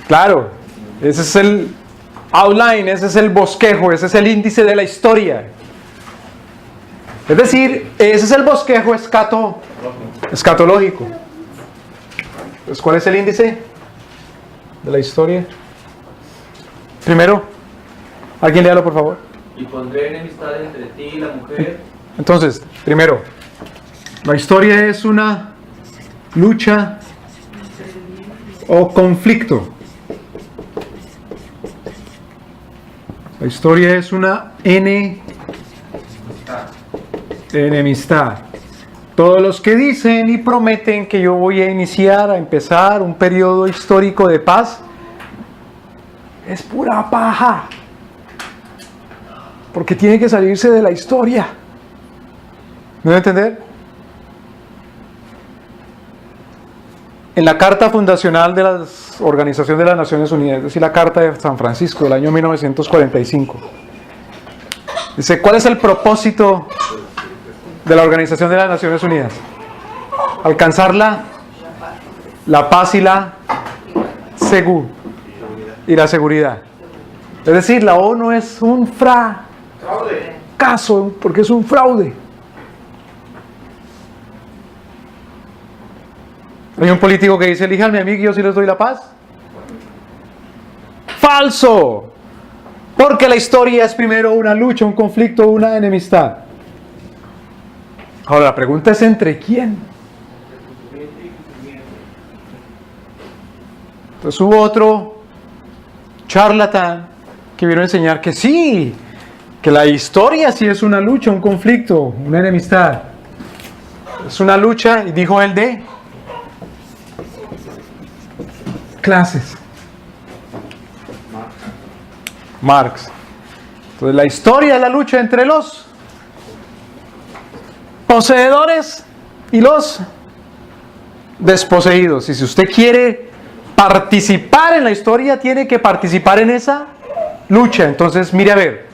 Claro, ese es el outline, ese es el bosquejo, ese es el índice de la historia. Es decir, ese es el bosquejo escatológico. Entonces, ¿cuál es el índice de la historia? Primero, alguien léalo por favor. Y pondré enemistad entre ti y la mujer. Entonces, primero, la historia es una lucha o conflicto. La historia es una enemistad. Todos los que dicen y prometen que yo voy a empezar un periodo histórico de paz, es pura paja. Porque tiene que salirse de la historia. ¿Me voy a entender? En la Carta Fundacional de la Organización de las Naciones Unidas, es decir, la Carta de San Francisco del año 1945, dice, ¿cuál es el propósito de la Organización de las Naciones Unidas? Alcanzar la paz y la seguridad. Es decir, la ONU es un fracaso, porque es un fraude. Hay un político que dice, elíjanme a mí que yo sí les doy la paz. ¡Falso! Porque la historia es primero una lucha, un conflicto, una enemistad. Ahora la pregunta es ¿entre quién? Entonces hubo otro charlatán que vino a enseñar que sí, que la historia sí es una lucha, un conflicto, una enemistad. Es una lucha, y dijo él, de clases. Marx. Entonces la historia es la lucha entre los poseedores y los desposeídos. Y si usted quiere participar en la historia, tiene que participar en esa lucha. Entonces mire a ver,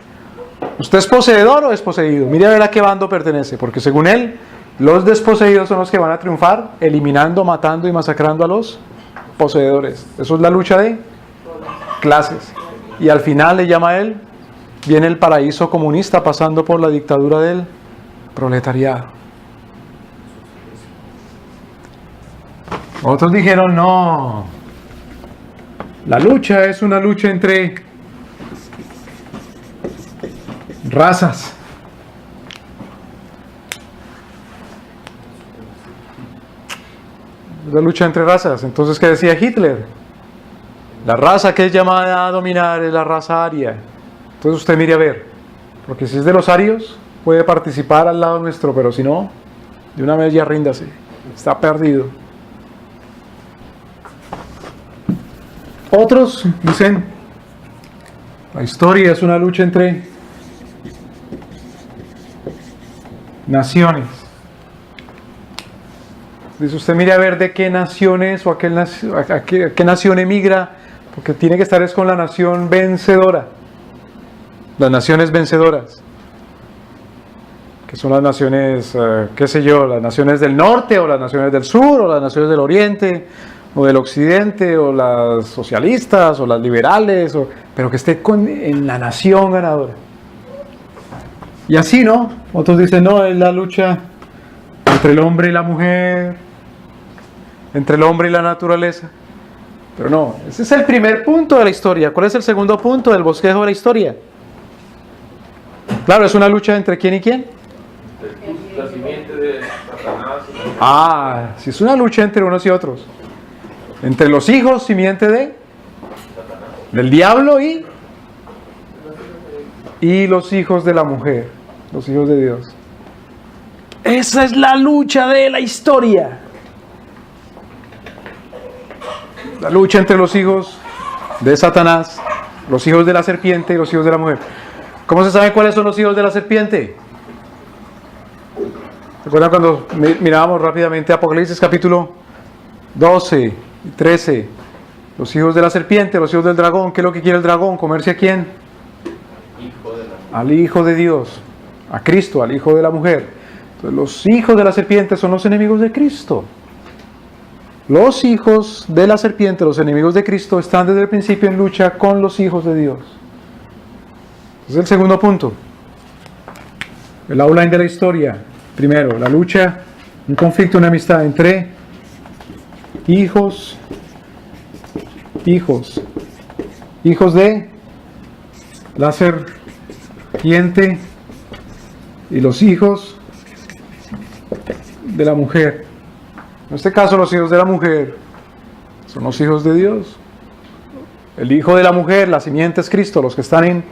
¿usted es poseedor o desposeído? Mire a ver a qué bando pertenece, porque según él, los desposeídos son los que van a triunfar, eliminando, matando y masacrando a los poseedores. Eso es la lucha de clases. Y al final le llama a él, viene el paraíso comunista pasando por la dictadura del proletariado. Otros dijeron, no, la lucha es una lucha entre razas. La lucha entre razas. Entonces, ¿qué decía Hitler? La raza que es llamada a dominar es la raza aria. Entonces usted mire a ver, porque si es de los arios, puede participar al lado nuestro, pero si no, de una vez ya ríndase, está perdido. Otros dicen, la historia es una lucha entre naciones. Dice usted, mire a ver de qué naciones o a qué nación emigra, porque tiene que estar es con la nación vencedora. Las naciones vencedoras, que son las naciones, qué sé yo, las naciones del norte o las naciones del sur o las naciones del oriente o del occidente o las socialistas o las liberales, pero que esté en la nación ganadora. Y así, ¿no? Otros dicen, no, es la lucha entre el hombre y la mujer, entre el hombre y la naturaleza. Pero no, ese es el primer punto de la historia. ¿Cuál es el segundo punto del bosquejo de la historia? Claro, es una lucha entre quién y quién. La simiente de Satanás. Si es una lucha entre unos y otros. Entre los hijos, simiente del diablo y los hijos de la mujer, los hijos de Dios. Esa es la lucha de la historia. La lucha entre los hijos de Satanás, los hijos de la serpiente y los hijos de la mujer. ¿Cómo se sabe cuáles son los hijos de la serpiente? ¿Recuerdan cuando mirábamos rápidamente Apocalipsis capítulo 12 y 13? Los hijos de la serpiente, los hijos del dragón. ¿Qué es lo que quiere el dragón? ¿Comerse a quién? Al Hijo de Dios, a Cristo, al Hijo de la mujer. Entonces, los hijos de la serpiente son los enemigos de Cristo. Los hijos de la serpiente, los enemigos de Cristo, están desde el principio en lucha con los hijos de Dios. Ese es el segundo punto. el outline de la historia. Primero, la lucha, un conflicto, una amistad entre hijos de la serpiente y los hijos de la mujer. En este caso, los hijos de la mujer son los hijos de Dios. El hijo de la mujer, la simiente es Cristo, los que están en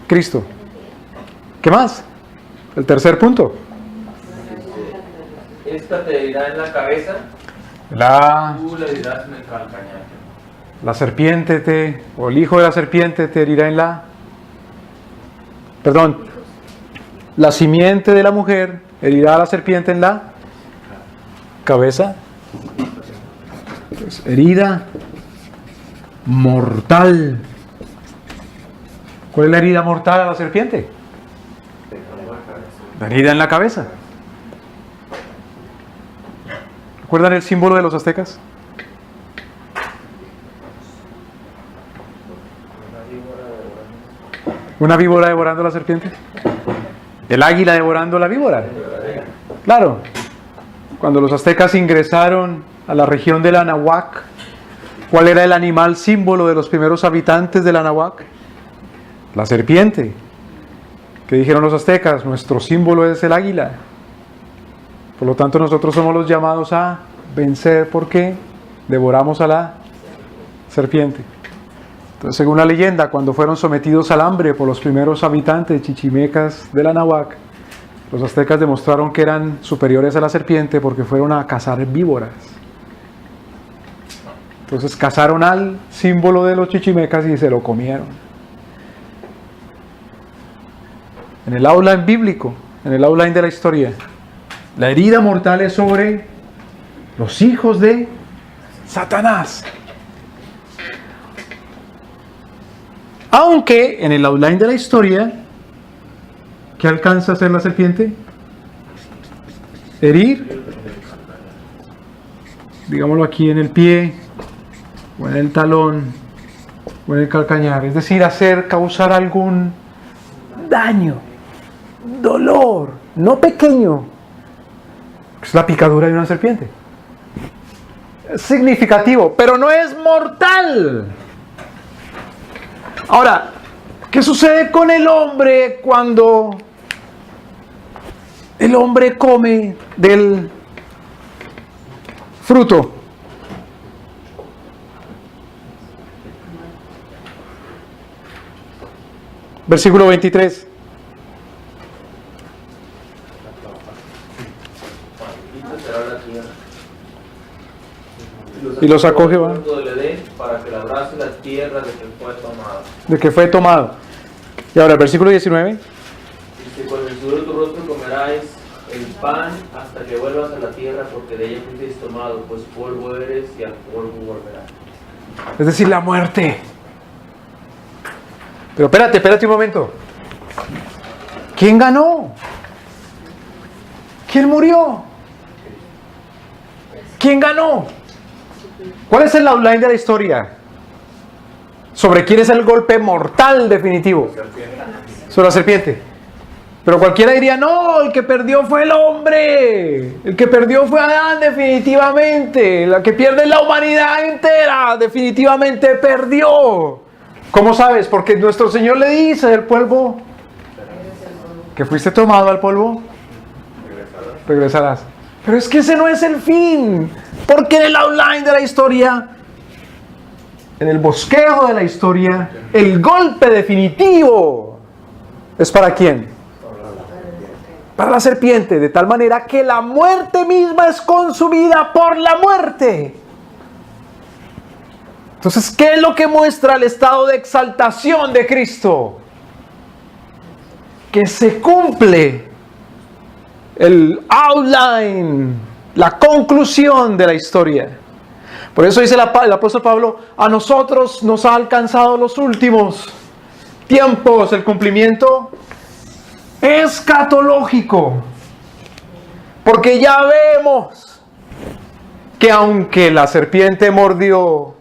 Cristo. ¿Qué más? El tercer punto. Esta te herirá en la cabeza, tú le herirás en el calcañar. La serpiente o el hijo de la serpiente te herirá en la... Perdón. La simiente de la mujer herirá a la serpiente en la cabeza. Pues, herida mortal. ¿Cuál es la herida mortal a la serpiente? La herida en la cabeza. ¿Recuerdan el símbolo de los aztecas? ¿Una víbora devorando a la serpiente? ¿El águila devorando a la víbora? Claro. Cuando los aztecas ingresaron a la región del Anahuac, ¿cuál era el animal símbolo de los primeros habitantes del Anahuac? La serpiente. ¿Qué dijeron los aztecas? Nuestro símbolo es el águila. Por lo tanto, nosotros somos los llamados a vencer porque devoramos a la serpiente. Entonces, según la leyenda, cuando fueron sometidos al hambre por los primeros habitantes chichimecas del Anahuac, los aztecas demostraron que eran superiores a la serpiente porque fueron a cazar víboras. Entonces cazaron al símbolo de los chichimecas y se lo comieron. En el outline bíblico, en el outline de la historia, la herida mortal es sobre los hijos de Satanás. Aunque en el outline de la historia, ¿qué alcanza a hacer la serpiente? Herir, digámoslo aquí, en el pie, o en el talón, o en el calcañar. Es decir, causar algún daño, dolor, no pequeño. Es la picadura de una serpiente. Es significativo, pero no es mortal. Ahora, ¿qué sucede con el hombre cuando el hombre come del fruto? Versículo 23. Y lo sacó Jehová para que labrase la tierra de que fue tomado. De que fue tomado. Y ahora el versículo 19. Dice: con el sudor de tu rostro comerás el pan hasta que vuelvas a la tierra, porque de ella fuiste tomado, pues polvo eres y al polvo volverás. Es decir, la muerte. Pero espérate un momento. ¿Quién ganó? ¿Quién murió? ¿Quién ganó? ¿Cuál es el outline de la historia? ¿Sobre quién es el golpe mortal definitivo? Sobre la serpiente. Pero cualquiera diría, no, el que perdió fue el hombre. El que perdió fue Adán, definitivamente. La que pierde es la humanidad entera, definitivamente perdió. ¿Cómo sabes? Porque nuestro Señor le dice del polvo que fuiste tomado al polvo, regresarás. Pero es que ese no es el fin. Porque en el outline de la historia, en el bosquejo de la historia, el golpe definitivo es ¿para quién? Para la serpiente, de tal manera que la muerte misma es consumida por la muerte. Entonces, ¿qué es lo que muestra el estado de exaltación de Cristo? Que se cumple el outline, la conclusión de la historia. Por eso dice el apóstol Pablo, a nosotros nos ha alcanzado los últimos tiempos, el cumplimiento escatológico. Porque ya vemos que aunque la serpiente mordió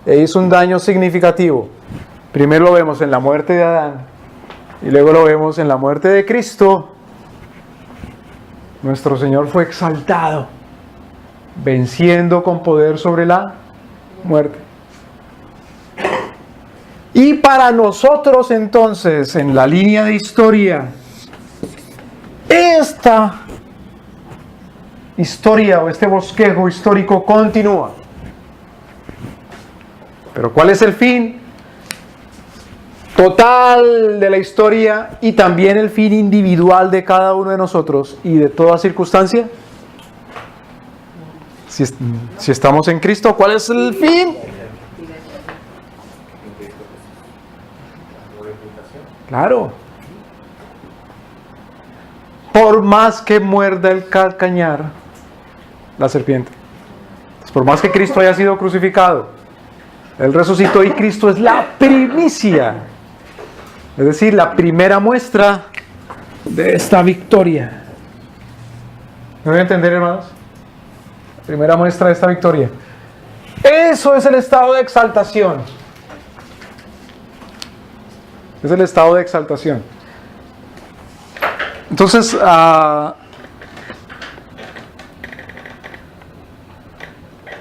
e hizo un daño significativo, primero lo vemos en la muerte de Adán y luego lo vemos en la muerte de Cristo, nuestro Señor fue exaltado, venciendo con poder sobre la muerte. Y para nosotros entonces, en la línea de historia, esta historia o este bosquejo histórico continúa. Pero ¿cuál es el fin total de la historia y también el fin individual de cada uno de nosotros y de toda circunstancia? Si estamos en Cristo, ¿cuál es el fin? Claro. Por más que muerda el calcañar la serpiente, por más que Cristo haya sido crucificado, Él resucitó y Cristo es la primicia, es decir, la primera muestra de esta victoria. ¿Me voy a entender, hermanos? La primera muestra de esta victoria. Eso es el estado de exaltación. Es el estado de exaltación. Entonces,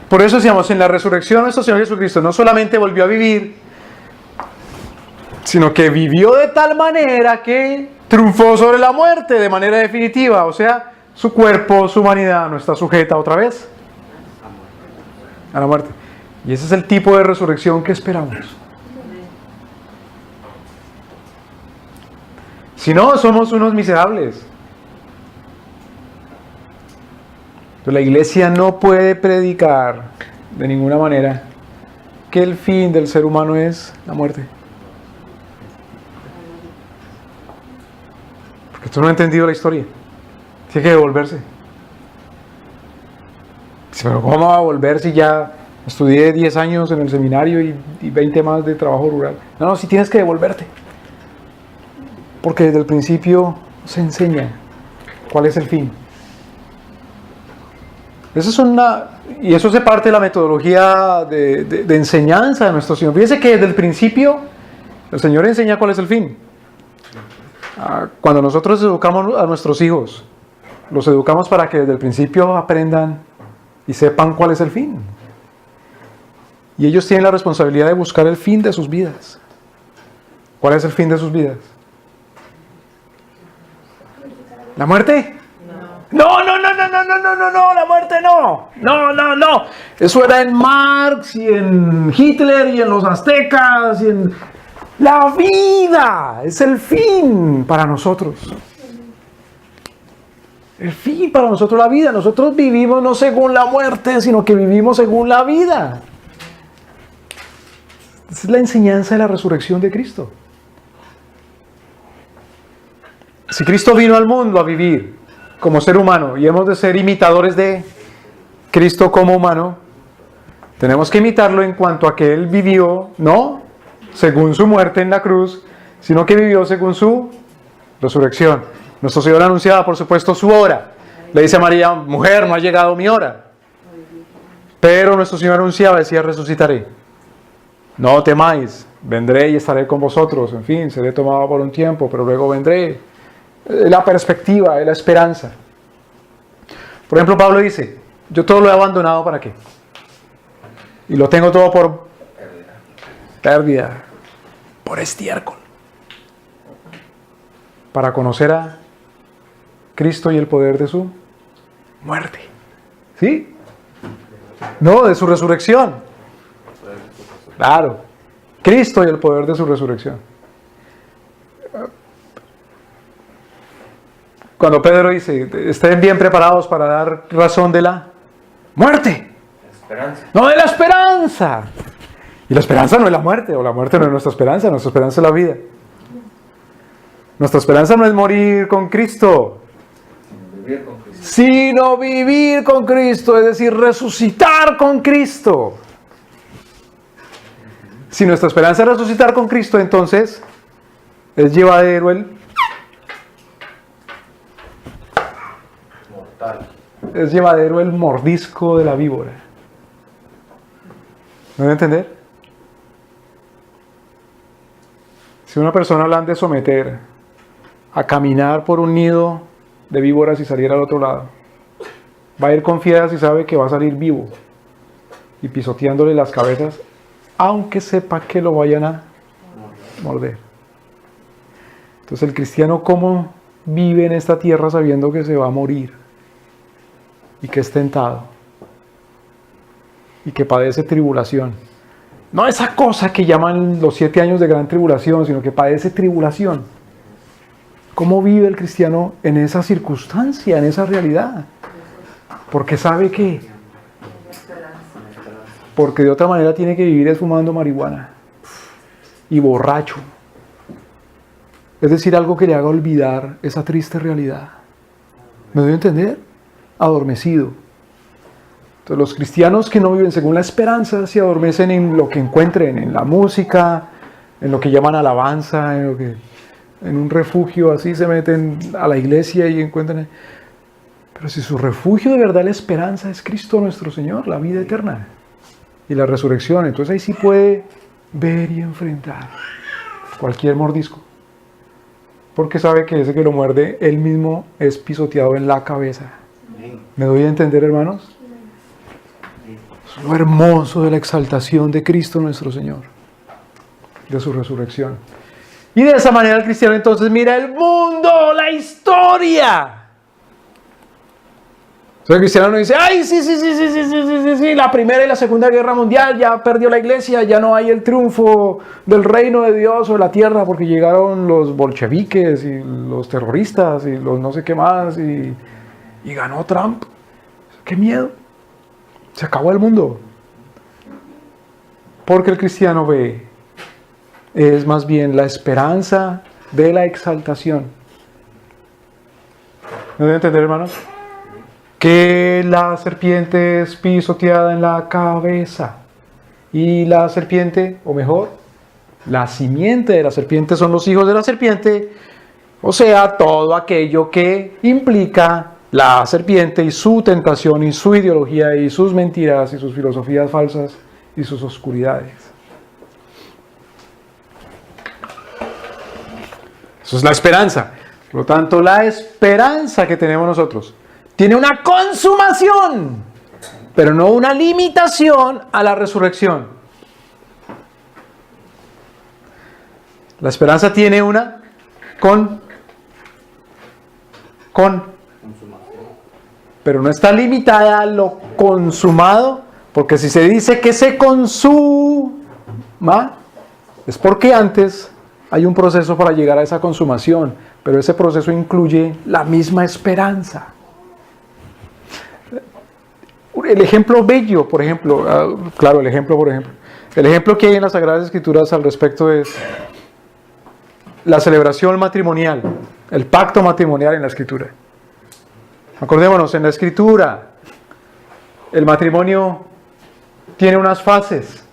por eso decíamos, en la resurrección de nuestro Señor Jesucristo no solamente volvió a vivir, sino que vivió de tal manera que triunfó sobre la muerte de manera definitiva. O sea, su cuerpo, su humanidad no está sujeta otra vez a la muerte. Y ese es el tipo de resurrección que esperamos. Si no, somos unos miserables. Pero la iglesia no puede predicar de ninguna manera que el fin del ser humano es la muerte. Porque tú no has entendido la historia. Tiene que devolverse. Pero ¿cómo va a volver si ya estudié 10 años en el seminario y 20 más de trabajo rural? No, si tienes que devolverte. Porque desde el principio se enseña cuál es el fin. Y eso hace parte de la metodología de enseñanza de nuestro Señor. Fíjense que desde el principio el Señor enseña cuál es el fin. Cuando nosotros educamos a nuestros hijos, los educamos para que desde el principio aprendan y sepan cuál es el fin. Y ellos tienen la responsabilidad de buscar el fin de sus vidas. ¿Cuál es el fin de sus vidas? ¿La muerte? No, la muerte no. Eso era en Marx y en Hitler y en los aztecas y en... La vida es el fin para nosotros. El fin para nosotros, la vida. Nosotros vivimos no según la muerte, sino que vivimos según la vida. Esa es la enseñanza de la resurrección de Cristo. Si Cristo vino al mundo a vivir como ser humano y hemos de ser imitadores de Cristo como humano, tenemos que imitarlo en cuanto a que Él vivió, no según su muerte en la cruz, sino que vivió según su resurrección. Nuestro Señor anunciaba, por supuesto, su hora. Le dice a María: mujer, no ha llegado mi hora. Pero nuestro Señor anunciaba, decía: resucitaré. No temáis, vendré y estaré con vosotros. En fin, seré tomado por un tiempo, pero luego vendré. La perspectiva, la esperanza. Por ejemplo, Pablo dice: yo todo lo he abandonado, ¿para qué? Y lo tengo todo por pérdida, por estiércol, para conocer a Cristo y el poder de su muerte. ¿Sí? No, de su resurrección. Claro, Cristo y el poder de su resurrección. Cuando Pedro dice: estén bien preparados para dar razón de la muerte. Esperanza. No, de la esperanza. Y la esperanza no es la muerte, o la muerte no es nuestra esperanza es la vida. Nuestra esperanza no es morir con Cristo, Vivir con Cristo. sino vivir con Cristo, es decir, resucitar con Cristo. Si nuestra esperanza es resucitar con Cristo, entonces es llevadero el Mortal. es llevadero el mordisco de la víbora. ¿Me voy a entender? Si una persona la han de someter a caminar por un nido de víboras y saliera al otro lado. Va a ir confiada si sabe que va a salir vivo y pisoteándole las cabezas, aunque sepa que lo vayan a morder. Entonces el cristiano, ¿cómo vive en esta tierra sabiendo que se va a morir y que es tentado y que padece tribulación? No esa cosa que llaman los 7 años de gran tribulación, sino que padece tribulación. ¿Cómo vive el cristiano en esa circunstancia, en esa realidad? Porque sabe que, porque de otra manera tiene que vivir fumando marihuana y borracho. Es decir, algo que le haga olvidar esa triste realidad. ¿Me doy a entender? Adormecido. Entonces los cristianos que no viven según la esperanza se adormecen en lo que encuentren, en la música, en lo que llaman alabanza, en un refugio así se meten a la iglesia y encuentran. Pero si su refugio de verdad, la esperanza es Cristo nuestro Señor, la vida eterna y la resurrección, entonces ahí sí puede ver y enfrentar cualquier mordisco. Porque sabe que ese que lo muerde, él mismo es pisoteado en la cabeza. ¿Me doy a entender, hermanos? Es lo hermoso de la exaltación de Cristo nuestro Señor, de su resurrección. Y de esa manera el cristiano entonces mira el mundo, la historia. Entonces el cristiano no dice, ay, sí, la Primera y la Segunda Guerra Mundial, ya perdió la iglesia, ya no hay el triunfo del reino de Dios sobre la tierra porque llegaron los bolcheviques y los terroristas y los no sé qué más y ganó Trump. ¡Qué miedo! Se acabó el mundo. Porque el cristiano ve, es más bien la esperanza de la exaltación. ¿Me deben entender, hermanos? Que la serpiente es pisoteada en la cabeza. Y la serpiente, o mejor, la simiente de la serpiente son los hijos de la serpiente. O sea, todo aquello que implica la serpiente y su tentación y su ideología y sus mentiras y sus filosofías falsas y sus oscuridades. Eso es la esperanza. Por lo tanto, la esperanza que tenemos nosotros tiene una consumación, pero no una limitación a la resurrección. La esperanza tiene una pero no está limitada a lo consumado, porque si se dice que se consuma, es porque antes hay un proceso para llegar a esa consumación, pero ese proceso incluye la misma esperanza. El ejemplo bello, por ejemplo, el ejemplo que hay en las Sagradas Escrituras al respecto es la celebración matrimonial, el pacto matrimonial en la Escritura. Acordémonos, en la Escritura, el matrimonio tiene unas fases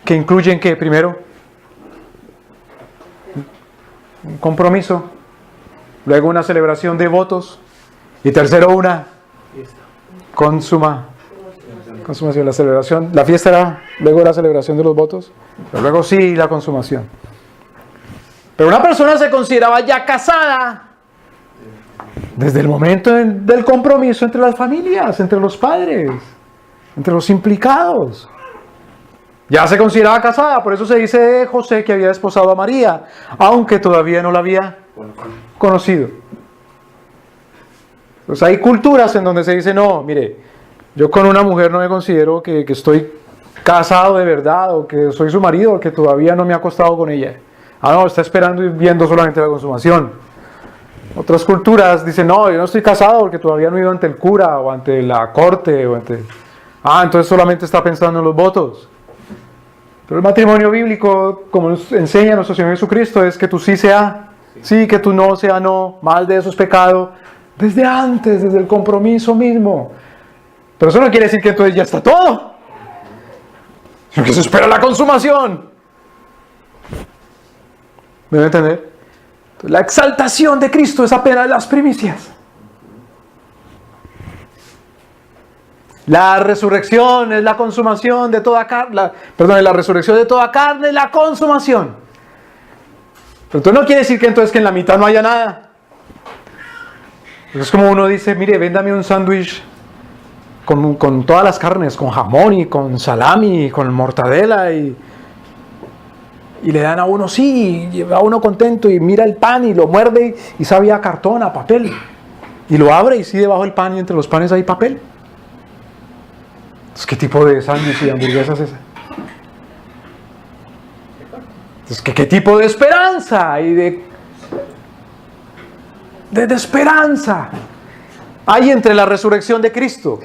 que incluyen que primero un compromiso, luego una celebración de votos y tercero una consumación. La celebración, la fiesta era luego la celebración de los votos, pero luego sí la consumación. Pero una persona se consideraba ya casada desde el momento del compromiso entre las familias, entre los padres, entre los implicados. Ya se consideraba casada, por eso se dice de José que había desposado a María, aunque todavía no la había conocido. Pues hay culturas en donde se dice, no, mire, yo con una mujer no me considero que estoy casado de verdad, o que soy su marido, o que todavía no me he acostado con ella. Ah, no, está esperando y viendo solamente la consumación. Otras culturas dicen, no, yo no estoy casado porque todavía no he ido ante el cura, o ante la corte, o ante... Ah, entonces solamente está pensando en los votos. Pero el matrimonio bíblico, como nos enseña nuestro Señor Jesucristo, es que tú sí sea sí, que tú no sea no, mal de eso es pecado, desde antes, desde el compromiso mismo. Pero eso no quiere decir que entonces ya está todo, sino que se espera la consumación. ¿Me deben entender? Entonces, la exaltación de Cristo es apenas las primicias. La resurrección es la consumación de toda carne. La resurrección de toda carne es la consumación. Pero entonces no quiere decir que entonces que en la mitad no haya nada. Es como uno dice, mire, véndame un sándwich con todas las carnes, con jamón y con salami y con mortadela y le dan a uno, sí, y va uno contento y mira el pan y lo muerde y sabe a cartón, a papel. Y lo abre y sí, debajo del pan y entre los panes hay papel. Entonces, ¿qué tipo de sándwich y hamburguesa es esa? Entonces, ¿qué tipo de esperanza y de esperanza hay entre la resurrección de Cristo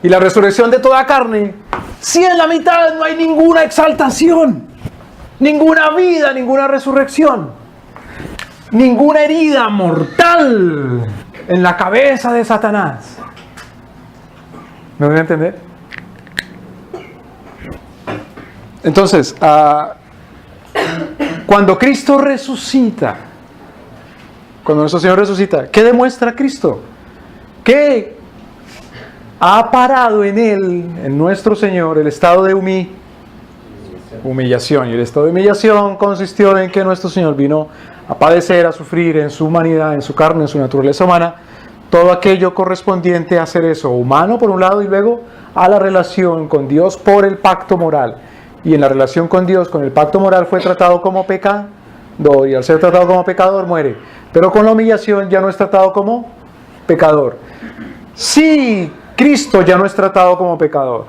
y la resurrección de toda carne? Si en la mitad no hay ninguna exaltación, ninguna vida, ninguna resurrección, ninguna herida mortal en la cabeza de Satanás. ¿Me voy a entender? Entonces, cuando Cristo resucita, cuando nuestro Señor resucita, ¿qué demuestra Cristo? Que ha parado en Él, en nuestro Señor, el estado de humillación. Y el estado de humillación consistió en que nuestro Señor vino a padecer, a sufrir en su humanidad, en su carne, en su naturaleza humana, todo aquello correspondiente a hacer eso, humano por un lado, y luego a la relación con Dios por el pacto moral. Y en la relación con Dios, con el pacto moral, fue tratado como pecador, y al ser tratado como pecador muere. Pero con la humillación ya no es tratado como pecador. Si Cristo ya no es tratado como pecador,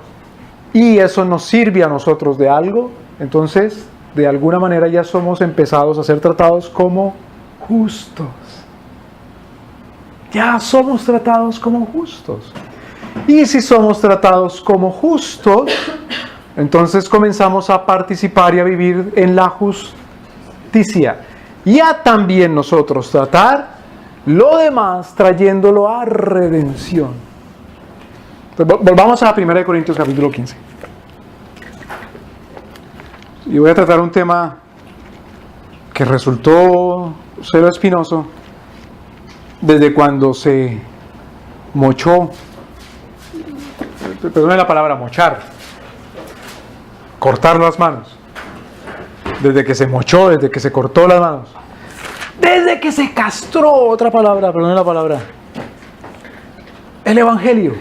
y eso nos sirve a nosotros de algo, entonces de alguna manera ya somos empezados a ser tratados como justos. Ya somos tratados como justos. Y si somos tratados como justos, entonces comenzamos a participar y a vivir en la justicia. Y a también nosotros tratar lo demás trayéndolo a redención. Entonces, volvamos a 1 Corintios capítulo 15. Y voy a tratar un tema que resultó ser espinoso desde cuando se mochó, perdón la palabra, mochar, cortar las manos. Desde que se mochó, desde que se cortó las manos, desde que se castró, otra palabra, perdón la palabra, el Evangelio,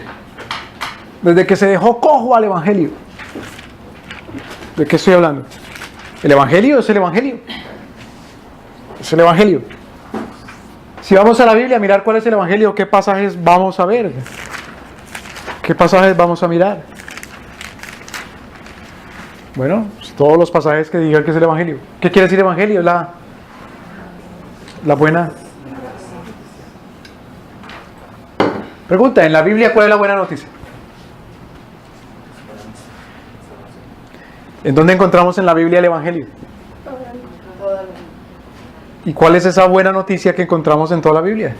desde que se dejó cojo al Evangelio. ¿De qué estoy hablando? El Evangelio es el Evangelio. Es el Evangelio. Si vamos a la Biblia a mirar cuál es el Evangelio, ¿qué pasajes vamos a ver? ¿Qué pasajes vamos a mirar? Bueno, todos los pasajes que digan que es el Evangelio. ¿Qué quiere decir Evangelio? La buena. Pregunta, ¿en la Biblia cuál es la buena noticia? ¿En dónde encontramos en la Biblia el Evangelio? ¿Y cuál es esa buena noticia que encontramos en toda la Biblia?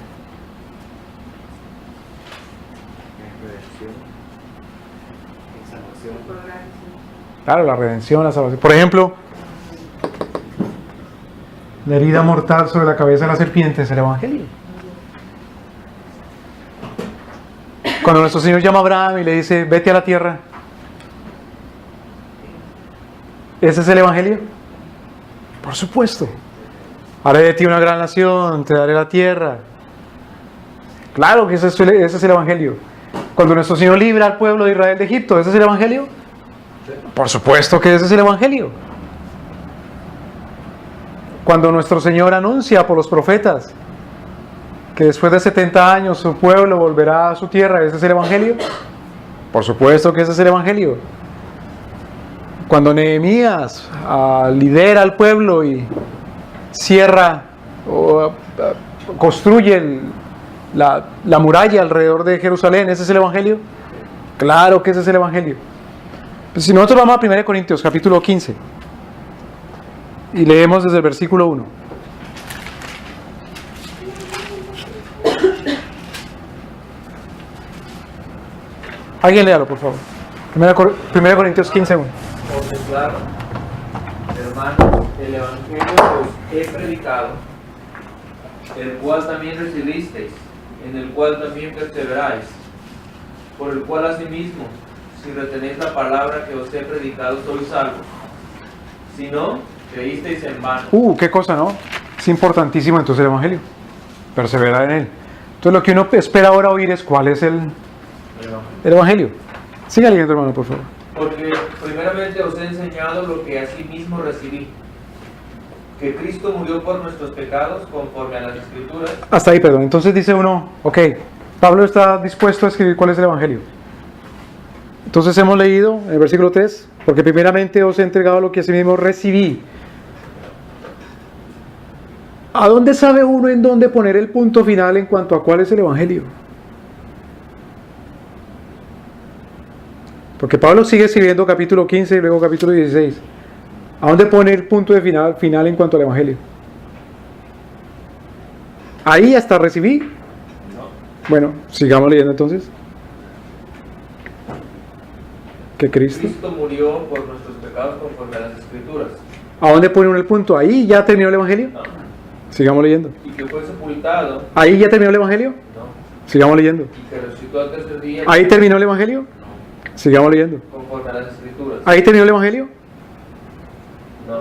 Claro, la redención, la salvación. Por ejemplo, la herida mortal sobre la cabeza de la serpiente es el Evangelio. Cuando nuestro Señor llama a Abraham y le dice, vete a la tierra, ¿ese es el Evangelio? Por supuesto. Haré de ti una gran nación, te daré la tierra. Claro que ese es el Evangelio. Cuando nuestro Señor libra al pueblo de Israel de Egipto, ¿ese es el Evangelio? Por supuesto que ese es el Evangelio. Cuando nuestro Señor anuncia por los profetas que después de 70 años su pueblo volverá a su tierra, ¿ese es el Evangelio? Por supuesto que ese es el Evangelio. Cuando Nehemías lidera al pueblo y cierra o construye la muralla alrededor de Jerusalén, ¿ese es el Evangelio? Claro que ese es el Evangelio. Pues si nosotros vamos a 1 Corintios capítulo 15 y leemos desde el versículo 1. Alguien léalo, por favor. 1 Corintios 15, 1. Porque claro, hermanos, el Evangelio que os he predicado, el cual también recibisteis, en el cual también perseveráis, por el cual asimismo, si retenéis la palabra que os he predicado, sois salvos. Si no, creísteis en vano. Qué cosa, ¿no? Es importantísimo entonces el Evangelio. Perseverar en él. Entonces lo que uno espera ahora oír es cuál es el Evangelio. Siga leyendo, hermano, por favor. Porque primeramente os he enseñado lo que asimismo recibí, que Cristo murió por nuestros pecados conforme a las Escrituras. Hasta ahí, perdón. Entonces dice uno, ok, Pablo está dispuesto a escribir cuál es el Evangelio. Entonces hemos leído en el versículo 3, porque primeramente os he entregado lo que asimismo recibí. ¿A dónde sabe uno en dónde poner el punto final en cuanto a cuál es el Evangelio? Porque Pablo sigue escribiendo capítulo 15 y luego capítulo 16. ¿A dónde pone el punto de final en cuanto al Evangelio? Ahí hasta recibí. No. Bueno, sigamos leyendo entonces. Que Cristo. Cristo murió por nuestros pecados conforme a las Escrituras. ¿A dónde pone uno el punto? Ahí ya terminó el Evangelio. No. Sigamos leyendo. Y que fue sepultado. Ahí ya terminó el Evangelio. No. Sigamos leyendo. Y que resucitó al tercer día. Ahí terminó el Evangelio. No. Sigamos leyendo. Conforme a las Escrituras. Ahí terminó el Evangelio. No.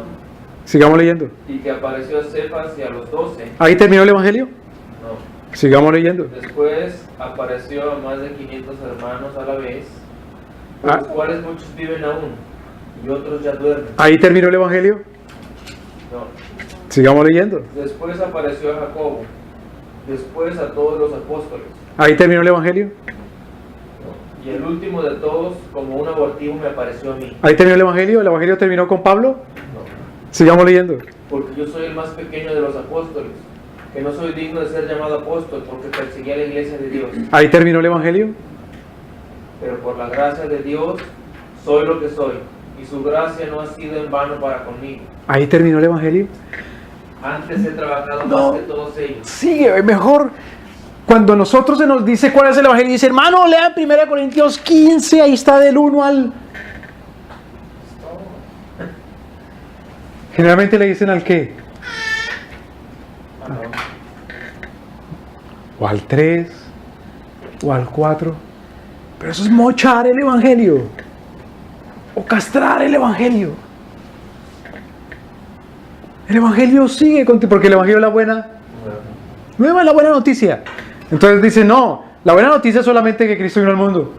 Sigamos leyendo. Y que apareció a Cefas y a los 12. Ahí terminó el Evangelio. No. Sigamos leyendo. Después apareció a más de 500 hermanos a la vez, Ah. los cuales muchos viven aún y otros ya duermen. Ahí terminó el Evangelio. No. Sigamos leyendo. Después apareció a Jacobo, después a todos los apóstoles. Ahí terminó el Evangelio. No. Y el último de todos, como un abortivo, me apareció a mí. Ahí terminó el Evangelio. El Evangelio terminó con Pablo. No. Sigamos leyendo. Porque yo soy el más pequeño de los apóstoles, que no soy digno de ser llamado apóstol porque perseguí a la iglesia de Dios. Ahí terminó el Evangelio. Pero por la gracia de Dios soy lo que soy, y su gracia no ha sido en vano para conmigo. Ahí terminó el Evangelio. Antes he trabajado No. más que todos ellos. Sigue, mejor. Cuando nosotros se nos dice cuál es el Evangelio, dice, hermano, lea 1 Corintios 15, ahí está del 1 al... Generalmente le dicen al qué. O al 3, o al 4. Pero eso es mochar el Evangelio. O castrar el Evangelio. El Evangelio sigue contigo, porque el Evangelio es la buena nueva, es la buena noticia. Entonces dice, no, la buena noticia es solamente que Cristo vino al mundo.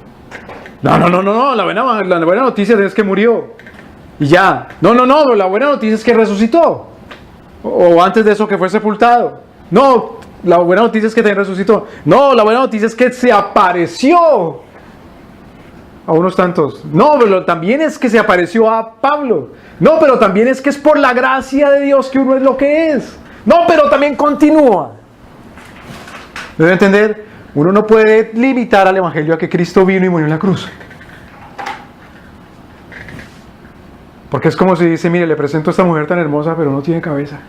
No, la buena noticia es que murió. Y ya. No, la buena noticia es que resucitó. O antes de eso que fue sepultado. No, la buena noticia es que también resucitó. No, la buena noticia es que se apareció a unos tantos. No, pero también es que se apareció a Pablo. No, pero también es que es por la gracia de Dios que uno es lo que es. No, pero también continúa. ¿Debe entender? Uno no puede limitar al Evangelio a que Cristo vino y murió en la cruz. Porque es como si dice, mire, le presento a esta mujer tan hermosa, pero no tiene cabeza.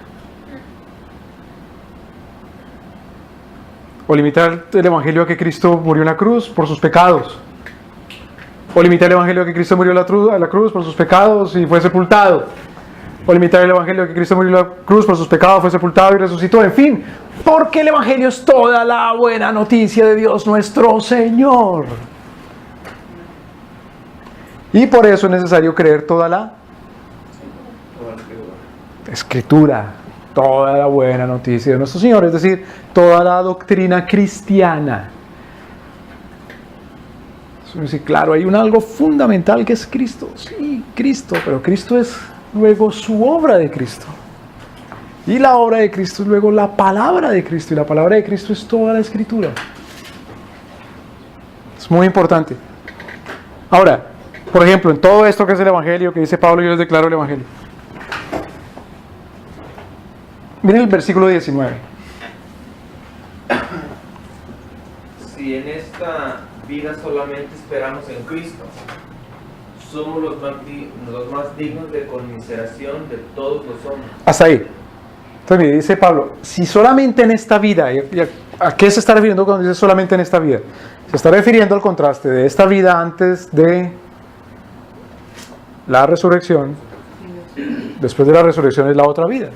O limitar el Evangelio a que Cristo murió en la cruz por sus pecados. O limitar el Evangelio a que Cristo murió a la cruz por sus pecados y fue sepultado. O limitar el Evangelio a que Cristo murió en la cruz por sus pecados, fue sepultado y resucitó. En fin, porque el Evangelio es toda la buena noticia de Dios nuestro Señor. Y por eso es necesario creer toda la Escritura, toda la buena noticia de nuestro Señor, es decir, toda la doctrina cristiana. Sí, claro, hay algo fundamental que es Cristo. Sí, Cristo, pero Cristo es luego su obra de Cristo. Y la obra de Cristo es luego la palabra de Cristo. Y la palabra de Cristo es toda la Escritura. Es muy importante. Ahora, por ejemplo, en todo esto que es el Evangelio, que dice Pablo, yo les declaro el Evangelio. Miren el versículo 19. Si en esta vida solamente esperamos en Cristo, somos los más dignos de conmiseración de todos los hombres. Hasta ahí. Entonces, mire, dice Pablo, si solamente en esta vida, ¿a qué se está refiriendo cuando dice solamente en esta vida? Se está refiriendo al contraste de esta vida antes de la resurrección. Después de la resurrección es la otra vida.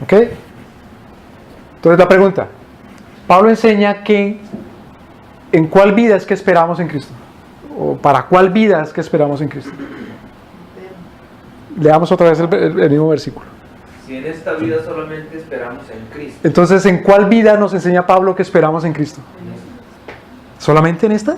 ¿Ok? Entonces la pregunta, Pablo enseña que ¿en cuál vida es que esperamos en Cristo? ¿O para cuál vida es que esperamos en Cristo? Leamos otra vez el mismo versículo. Si en esta vida solamente esperamos en Cristo. Entonces, ¿en cuál vida nos enseña Pablo que esperamos en Cristo? ¿Solamente en esta?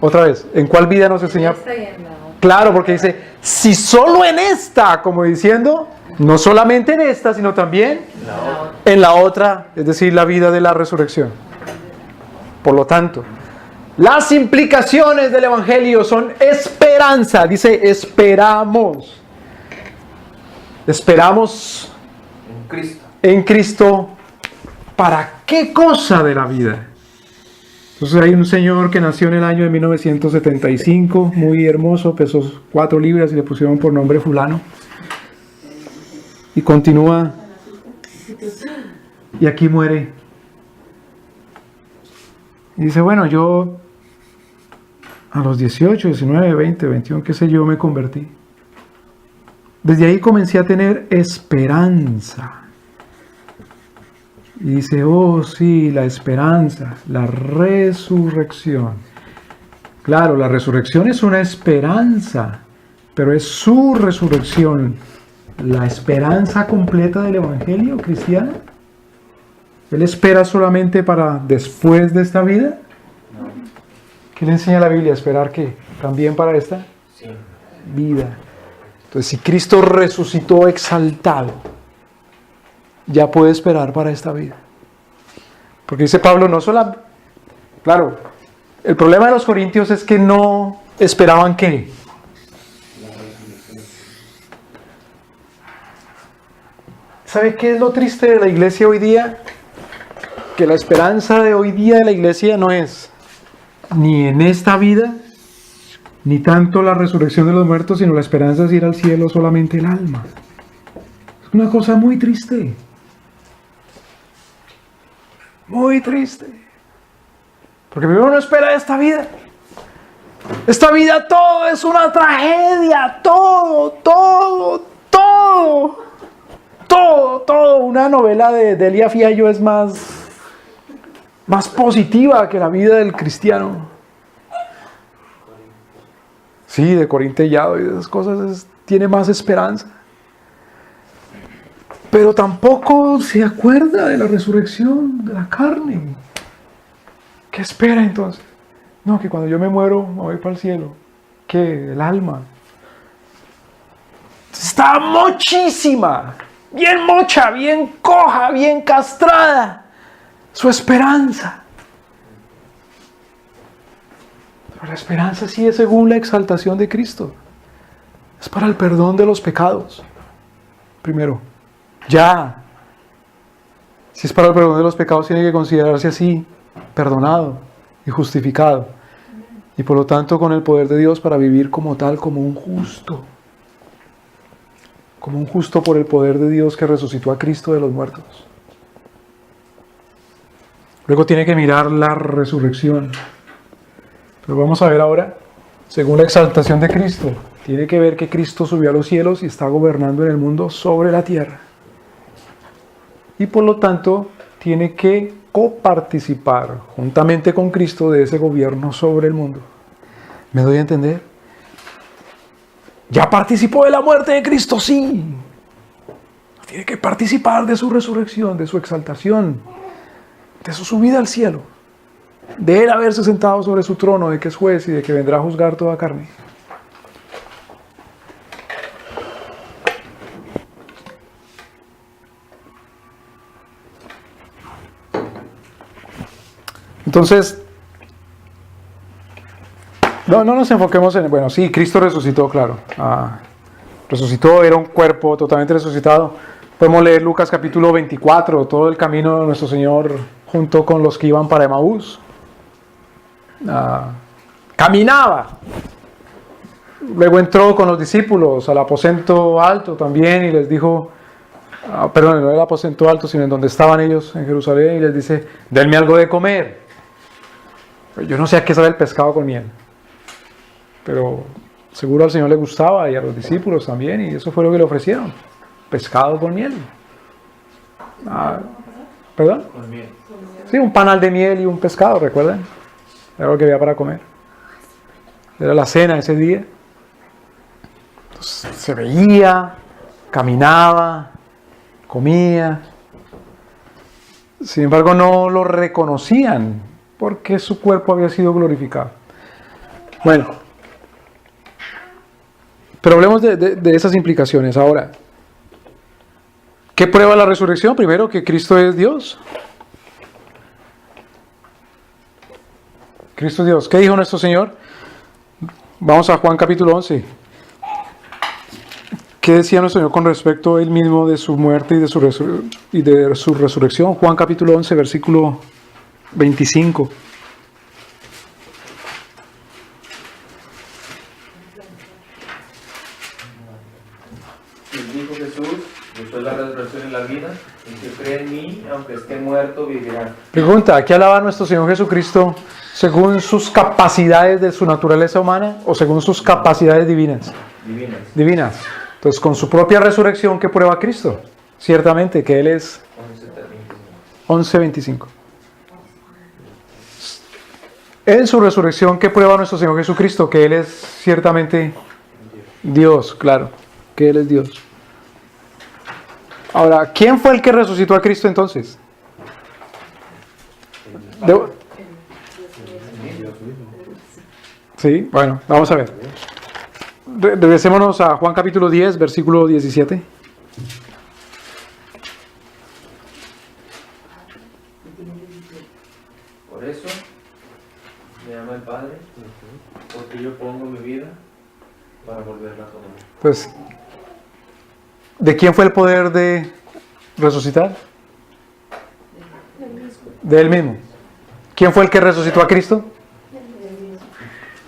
Otra vez, ¿en cuál vida nos enseña? Esta y en la otra. Claro, porque dice, si solo en esta, como diciendo, no solamente en esta, sino también en la otra, es decir, la vida de la resurrección. Por lo tanto, las implicaciones del Evangelio son esperanza. Dice, esperamos. Esperamos En Cristo. en Cristo. ¿Para qué cosa de la vida? Entonces hay un señor que nació en el año de 1975, muy hermoso, pesó 4 libras y le pusieron por nombre fulano. Y continúa. Y aquí muere. Y dice, bueno, yo a los 18, 19, 20, 21, qué sé yo, me convertí. Desde ahí comencé a tener esperanza. Y dice, oh sí, la esperanza, la resurrección. Claro, la resurrección es una esperanza, pero es su resurrección, la esperanza completa del Evangelio cristiano. ¿Él espera solamente para después de esta vida? ¿Qué le enseña la Biblia? ¿Esperar qué? ¿También para esta Sí. vida? Entonces, si Cristo resucitó exaltado, ya puede esperar para esta vida. Porque dice Pablo, no solo... Claro, el problema de los corintios es que no esperaban ¿qué? ¿Sabe qué es lo triste de la iglesia hoy día? Que la esperanza de hoy día de la iglesia no es ni en esta vida, ni tanto la resurrección de los muertos, sino la esperanza es ir al cielo solamente el alma. Es una cosa muy triste. Muy triste. Porque primero uno espera esta vida. Esta vida todo es una tragedia. Todo. Una novela de Delia Fiallo es más positiva que la vida del cristiano. Sí, de Corín Tellado y de esas cosas tiene más esperanza. Pero tampoco se acuerda de la resurrección de la carne. ¿Qué espera entonces? No, que cuando yo me muero me voy para el cielo. ¿Qué? El alma. Está mochísima. Bien mocha, bien coja, bien castrada. Su esperanza. Pero la esperanza sí es según la exaltación de Cristo. Es para el perdón de los pecados. Primero. Ya. Si es para el perdón de los pecados, tiene que considerarse así, perdonado y justificado. Y por lo tanto con el poder de Dios para vivir como tal, como un justo. Como un justo por el poder de Dios que resucitó a Cristo de los muertos. Luego tiene que mirar la resurrección. Pero vamos a ver ahora, según la exaltación de Cristo, tiene que ver que Cristo subió a los cielos y está gobernando en el mundo sobre la tierra. Y por lo tanto, tiene que coparticipar juntamente con Cristo de ese gobierno sobre el mundo. ¿Me doy a entender? ¿Ya participó de la muerte de Cristo? Sí. Tiene que participar de su resurrección, de su exaltación, de su subida al cielo, de Él haberse sentado sobre su trono, de que es juez y de que vendrá a juzgar toda carne. Entonces, no nos enfoquemos en... Bueno, sí, Cristo resucitó, claro. Resucitó, era un cuerpo totalmente resucitado. Podemos leer Lucas capítulo 24, todo el camino de nuestro Señor junto con los que iban para Emaús. Caminaba. Luego entró con los discípulos al aposento alto también y les dijo... perdón, no era el aposento alto, sino en donde estaban ellos en Jerusalén, y les dice, denme algo de comer. Yo no sé a qué sabe el pescado con miel, pero seguro al Señor le gustaba y a los discípulos también, y eso fue lo que le ofrecieron, pescado con miel. ¿Perdón? Con miel. Sí, un panal de miel y un pescado, ¿recuerdan? Era lo que había para comer. Era la cena ese día. Entonces, se veía caminaba, comía. Sin embargo, no lo reconocían porque su cuerpo había sido glorificado. Bueno, pero hablemos de esas implicaciones. Ahora, ¿qué prueba la resurrección? Primero, que Cristo es Dios. Cristo es Dios. ¿Qué dijo nuestro Señor? Vamos a Juan capítulo 11. ¿Qué decía nuestro Señor con respecto a Él mismo de su muerte y de su resurrección? Juan capítulo 11, versículo 25. Y dijo Jesús: yo soy la resurrección y la vida, el que cree en mí, aunque esté muerto, vivirá. Pregunta, ¿qué alaba nuestro Señor Jesucristo según sus capacidades de su naturaleza humana o según sus capacidades divinas? Divinas. Divinas. Entonces, con su propia resurrección, ¿qué prueba Cristo? Ciertamente que Él es 11:25. En su resurrección, ¿qué prueba nuestro Señor Jesucristo? Que Él es ciertamente Dios, claro, que Él es Dios. Ahora, ¿quién fue el que resucitó a Cristo entonces? Sí, bueno, vamos a ver. Regresémonos a Juan capítulo 10, versículo 17. Por eso me ama el Padre, porque yo pongo mi vida para volverla a tomar. Pues, ¿de quién fue el poder de resucitar? De Él mismo. ¿Quién fue el que resucitó a Cristo?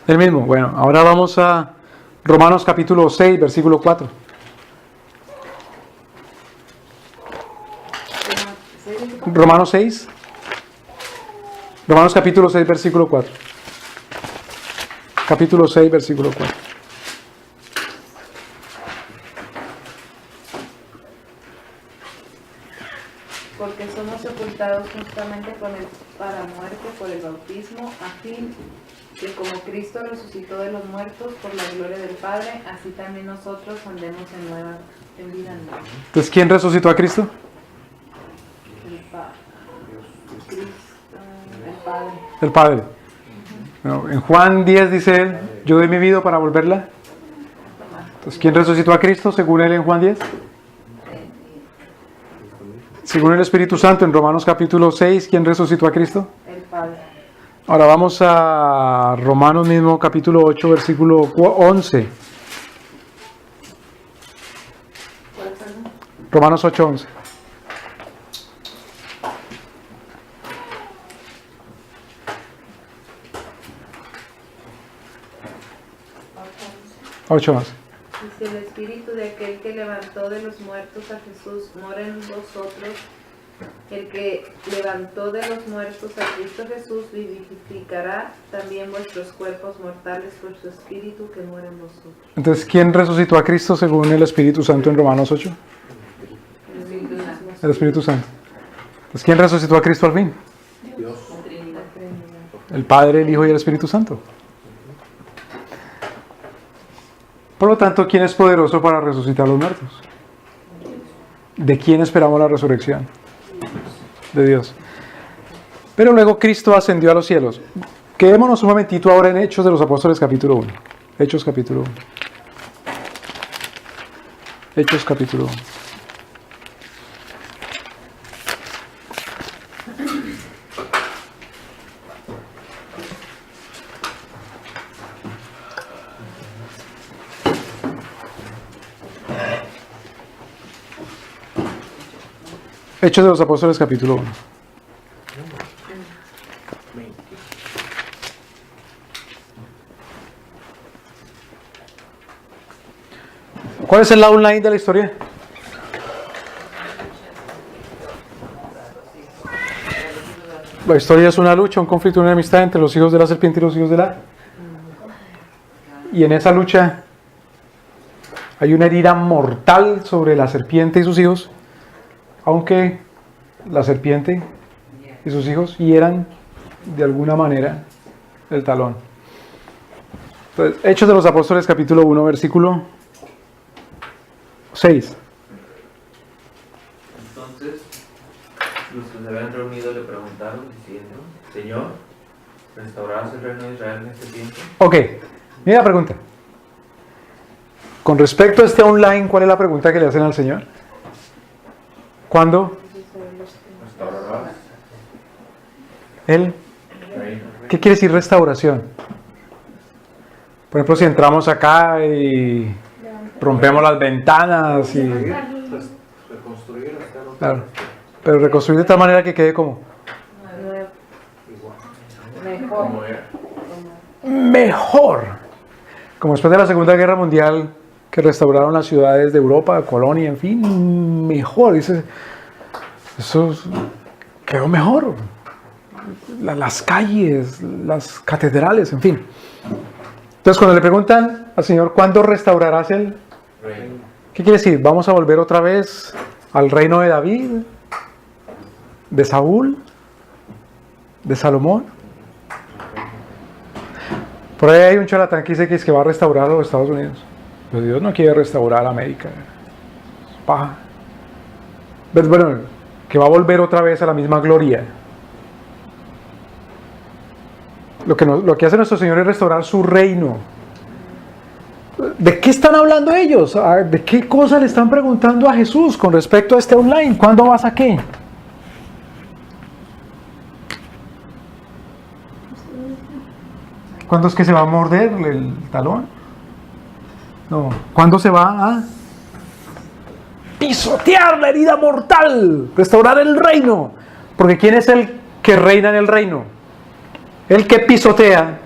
Él mismo. Bueno, ahora vamos a Romanos capítulo 6, versículo 4. Romanos 6. Romanos capítulo 6, versículo 4. Capítulo 6, versículo 4. Porque somos sepultados juntamente con él para muerte por el bautismo, a fin que como Cristo resucitó de los muertos por la gloria del Padre, así también nosotros andemos en vida nueva. Entonces, ¿quién resucitó a Cristo? El Padre. El Padre. Bueno, en Juan 10 dice él, yo doy mi vida para volverla. Entonces, ¿quién resucitó a Cristo según él en Juan 10? Según el Espíritu Santo en Romanos capítulo 6, ¿quién resucitó a Cristo? El Padre. Ahora vamos a Romanos mismo capítulo 8, versículo 11. Romanos 8, 11. Si el espíritu de aquel que levantó de los muertos a Jesús mora en vosotros, el que levantó de los muertos a Cristo Jesús vivificará también vuestros cuerpos mortales por su espíritu que mora en vosotros. Entonces, ¿quién resucitó a Cristo según el Espíritu Santo en Romanos 8? El Espíritu Santo. El Espíritu Santo. Entonces, ¿quién resucitó a Cristo al fin? Dios. El Padre, el Hijo y el Espíritu Santo. Por lo tanto, ¿quién es poderoso para resucitar a los muertos? ¿De quién esperamos la resurrección? De Dios. Pero luego Cristo ascendió a los cielos. Quedémonos un momentito ahora en Hechos de los Apóstoles capítulo 1. Hechos capítulo 1. Hechos capítulo 1. Hechos de los Apóstoles capítulo 1. ¿Cuál es el outline de la historia? La historia es una lucha, un conflicto, una amistad entre los hijos de la serpiente y los hijos de la... Y en esa lucha hay una herida mortal sobre la serpiente y sus hijos, aunque la serpiente y sus hijos hieran de alguna manera el talón. Entonces, Hechos de los Apóstoles capítulo 1, versículo 6. Los que se habían reunido le preguntaron diciendo: Señor, ¿restaurarás el reino de Israel en este tiempo? Ok, mira la pregunta. Con respecto a este online, ¿cuál es la pregunta que le hacen al Señor? ¿Cuándo? ¿Restaurarás Él, el reino? ¿qué quiere decir restauración? Por ejemplo, si entramos acá y rompemos las ventanas y... Reconstruir hasta no. Claro, pero reconstruir de tal manera que quede como Como era. mejor. Como después de la Segunda Guerra Mundial, que restauraron las ciudades de Europa, Colonia, en fin, mejor. Dice, eso quedó mejor. Las calles, las catedrales, en fin. Entonces, cuando le preguntan al Señor, ¿cuándo restaurarás el Reino. ¿Qué quiere decir? ¿Vamos a volver otra vez al reino de David? ¿De Saúl? ¿De Salomón? Por ahí hay un charlatán que dice que es que va a restaurar a los Estados Unidos. Pero Dios no quiere restaurar a América. Paja. Pero bueno, que va a volver otra vez a la misma gloria. Lo que hace nuestro Señor es restaurar su reino. ¿De qué están hablando ellos? ¿De qué cosa le están preguntando a Jesús con respecto a este online? ¿Cuándo vas a qué? ¿Cuándo es que se va a morder el talón? No. ¿Cuándo se va a pisotear la herida mortal? Restaurar el reino. Porque ¿quién es el que reina en el reino? El que pisotea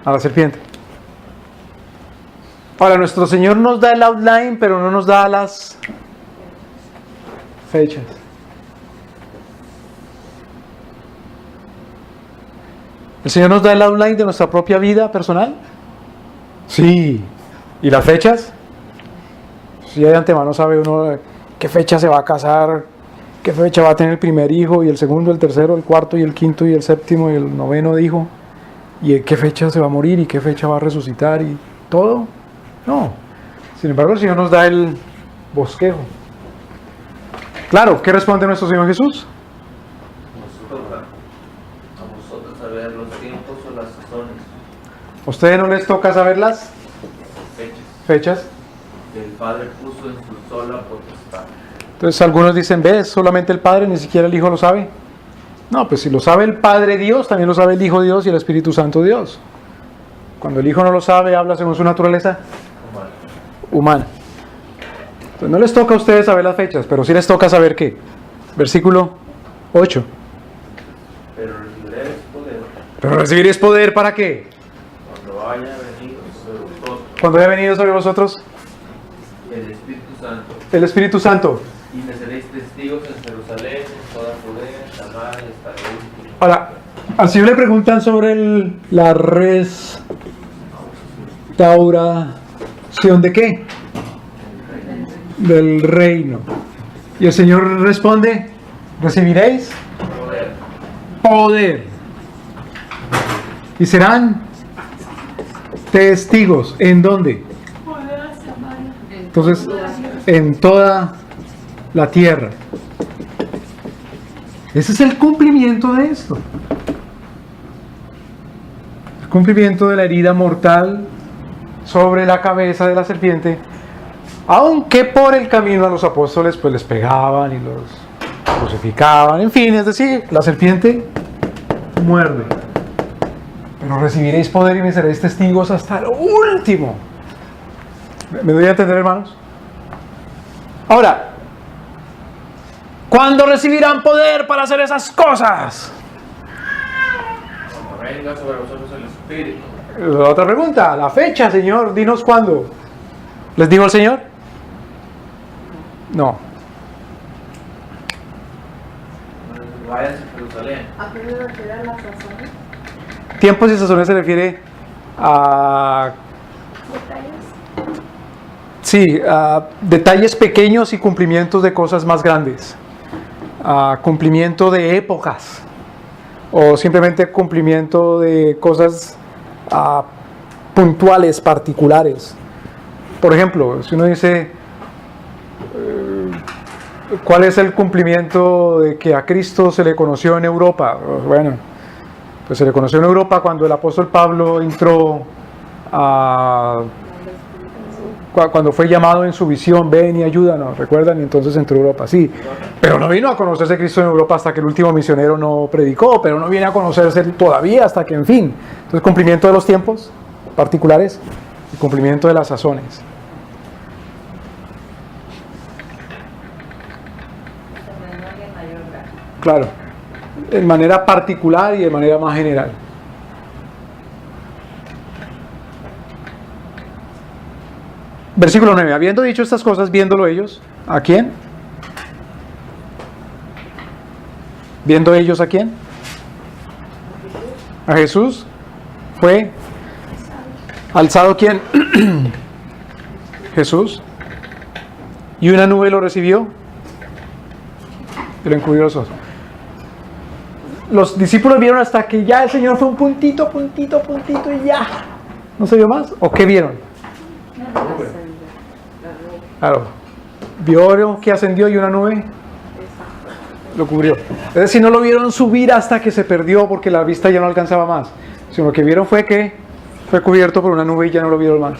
a la serpiente. Ahora, nuestro Señor nos da el outline, pero no nos da las fechas. ¿El Señor nos da el outline de nuestra propia vida personal? Sí. ¿Y las fechas? Si de antemano sabe uno qué fecha se va a casar, qué fecha va a tener el primer hijo, y el segundo, el tercero, el cuarto, y el quinto, y el séptimo, y el noveno hijo, y qué fecha se va a morir, y qué fecha va a resucitar, y todo. No. Sin embargo, el Señor nos da el bosquejo. Claro, ¿qué responde nuestro Señor Jesús? A vosotros saber los tiempos o las sazones, ¿A ustedes no les toca saber las fechas? que el Padre puso en su sola potestad. Entonces algunos dicen, ¿ves? Solamente el Padre, ni siquiera el Hijo lo sabe. No, pues si lo sabe el Padre Dios, también lo sabe el Hijo Dios y el Espíritu Santo Dios. Cuando el Hijo no lo sabe, habla según su naturaleza humana. Entonces no les toca a ustedes saber las fechas, pero sí les toca saber qué. Versículo 8. Pero recibiréis poder Pero recibiréis poder ¿para qué? cuando haya venido sobre vosotros Cuando haya venido sobre vosotros el Espíritu Santo, el Espíritu Santo. y me seréis testigos en Jerusalén, en toda Judea, en Samaria y hasta el último. Ahora, al Señor le preguntan sobre la restauración de qué? Del reino. Y el Señor responde, recibiréis poder. Y serán testigos. ¿En dónde? Entonces, en toda la tierra. Ese es el cumplimiento de esto. El cumplimiento de la herida mortal sobre la cabeza de la serpiente. Aunque por el camino a los apóstoles pues les pegaban y los crucificaban. En fin, es decir, la serpiente muerde. Pero recibiréis poder y me seréis testigos hasta lo último. ¿Me doy a entender, hermanos? Ahora, ¿cuándo recibirán poder para hacer esas cosas? Cuando venga sobre vosotros el Espíritu. Otra pregunta, la fecha, Señor, dinos cuándo. ¿Les dijo el Señor? No. Váyanse a Jerusalén. ¿A qué me refiere a las razones? Tiempos y sazones se refiere a... Sí, a detalles pequeños y cumplimientos de cosas más grandes. A cumplimiento de épocas. O simplemente cumplimiento de cosas puntuales, particulares. Por ejemplo, si uno dice ¿cuál es el cumplimiento de que a Cristo se le conoció en Europa? Bueno, pues se le conoció en Europa cuando el apóstol Pablo entró cuando fue llamado en su visión, ven y ayúdanos, ¿recuerdan? Y entonces entró a Europa, sí, pero no vino a conocerse Cristo en Europa hasta que el último misionero no predicó, pero no viene a conocerse todavía hasta que, en fin, entonces cumplimiento de los tiempos particulares y cumplimiento de las sazones. Claro, de manera particular y de manera más general. Versículo 9. Habiendo dicho estas cosas, viéndolo ellos, ¿a quién? ¿Viendo ellos a quién? A Jesús. ¿Fue alzado quién? Jesús. ¿Y una nube lo recibió? Y lo encubrió los ojos. Los discípulos vieron hasta que ya el Señor fue un puntito y ya. ¿No se vio más? ¿O qué vieron? Claro. Vieron que ascendió y una nube lo cubrió. Es decir, no lo vieron subir hasta que se perdió porque la vista ya no alcanzaba más. Sino lo que vieron fue que fue cubierto por una nube y ya no lo vieron más.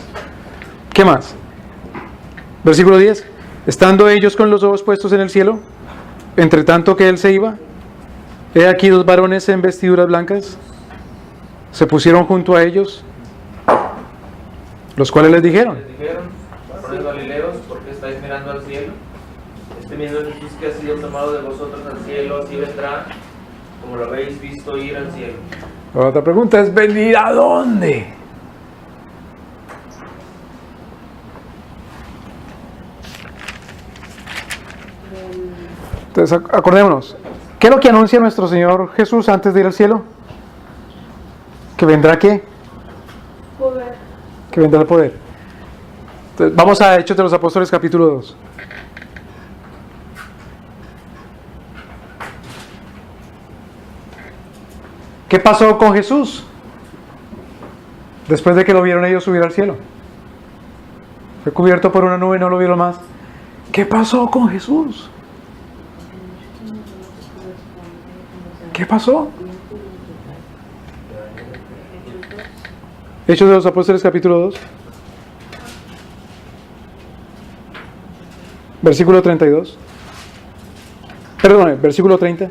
¿Qué más? Versículo 10. Estando ellos con los ojos puestos en el cielo, entre tanto que él se iba, he aquí dos varones en vestiduras blancas se pusieron junto a ellos, los cuales les dijeron: varones galileos, ¿por qué estáis mirando al cielo? Este mismo Jesús que ha sido tomado de vosotros al cielo, así vendrá, como lo habéis visto ir al cielo. La otra pregunta es: ¿venir a dónde? Entonces acordémonos, ¿qué es lo que anuncia nuestro Señor Jesús antes de ir al cielo? ¿Que vendrá qué? Poder. Que vendrá el poder. Entonces, vamos a Hechos de los Apóstoles capítulo 2. ¿Qué pasó con Jesús después de que lo vieron ellos subir al cielo? Fue cubierto por una nube y no lo vieron más. ¿Qué pasó con Jesús? ¿Qué pasó? Hechos de los Apóstoles capítulo 2. Versículo 32. Perdón, versículo 30.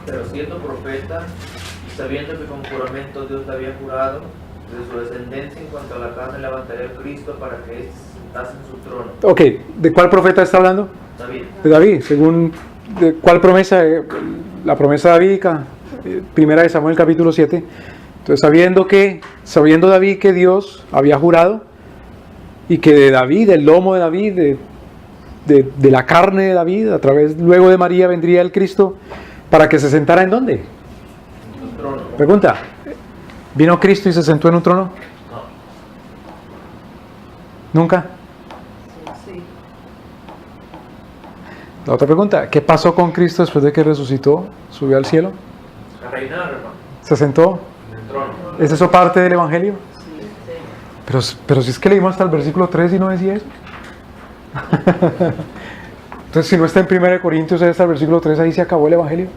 Pero siendo profeta, y sabiendo que con juramento Dios le había jurado, de su descendencia en cuanto a la carne levantaría a Cristo para que éste se sentase en su trono. Ok, ¿de cuál profeta está hablando? David. De David, según de cuál promesa, la promesa davídica, primera de Samuel capítulo 7. Entonces, sabiendo David que Dios había jurado y que de David, del lomo de David, de la carne de David, a través luego de María vendría el Cristo para que se sentara ¿en dónde? En su trono. Pregunta, ¿vino Cristo y se sentó en un trono? No. ¿Nunca? Sí. La otra pregunta, ¿qué pasó con Cristo después de que resucitó? ¿Subió al cielo? A reinar, hermano. ¿Se sentó? En el trono. ¿Es eso parte del Evangelio? Sí. Pero si es que leímos hasta el versículo 3 y no decía eso. Entonces, si no está en 1 Corintios, hasta el versículo 3, ahí se acabó el Evangelio.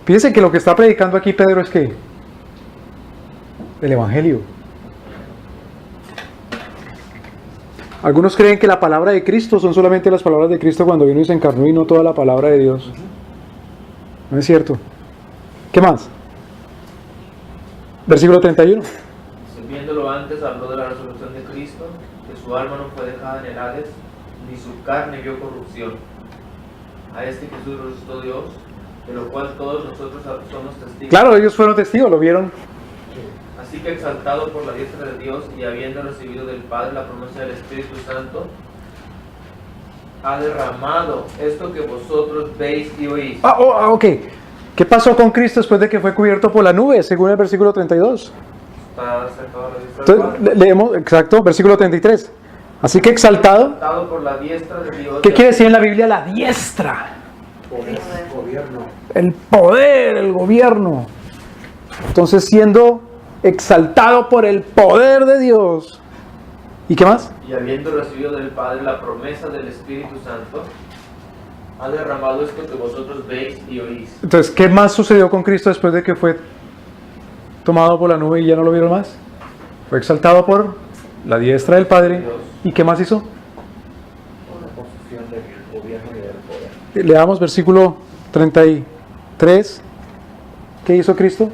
Fíjense que lo que está predicando aquí Pedro es que el Evangelio. Algunos creen que la palabra de Cristo son solamente las palabras de Cristo cuando vino y se encarnó y no toda la palabra de Dios. No es cierto. ¿Qué más? Versículo 31. Viéndolo antes, habló de la resurrección de Cristo, que su alma no fue dejada en el Hades, ni su carne vio corrupción. A este Jesús resucitó Dios, de lo cual todos nosotros somos testigos. Claro, ellos fueron testigos, lo vieron. Así que exaltado por la diestra de Dios y habiendo recibido del Padre la promesa del Espíritu Santo, ha derramado esto que vosotros veis y oís. Ok. ¿Qué pasó con Cristo después de que fue cubierto por la nube, según el versículo 32? Está sentado a la diestra del Entonces, Padre. leemos, exacto, versículo 33. Así que exaltado. Exaltado por la diestra de Dios. ¿Qué quiere decir en la Biblia la diestra? Gobierno. El poder, el gobierno. Entonces, siendo exaltado por el poder de Dios, ¿Y qué más? Y habiendo recibido del Padre la promesa del Espíritu Santo, ha derramado esto que vosotros veis y oís. Entonces, ¿qué más sucedió con Cristo después de que fue tomado por la nube y ya no lo vieron más? Fue exaltado por la diestra del Padre. ¿Y qué más hizo? Una posición del gobierno y del poder. Leamos versículo 33. ¿Qué hizo Cristo?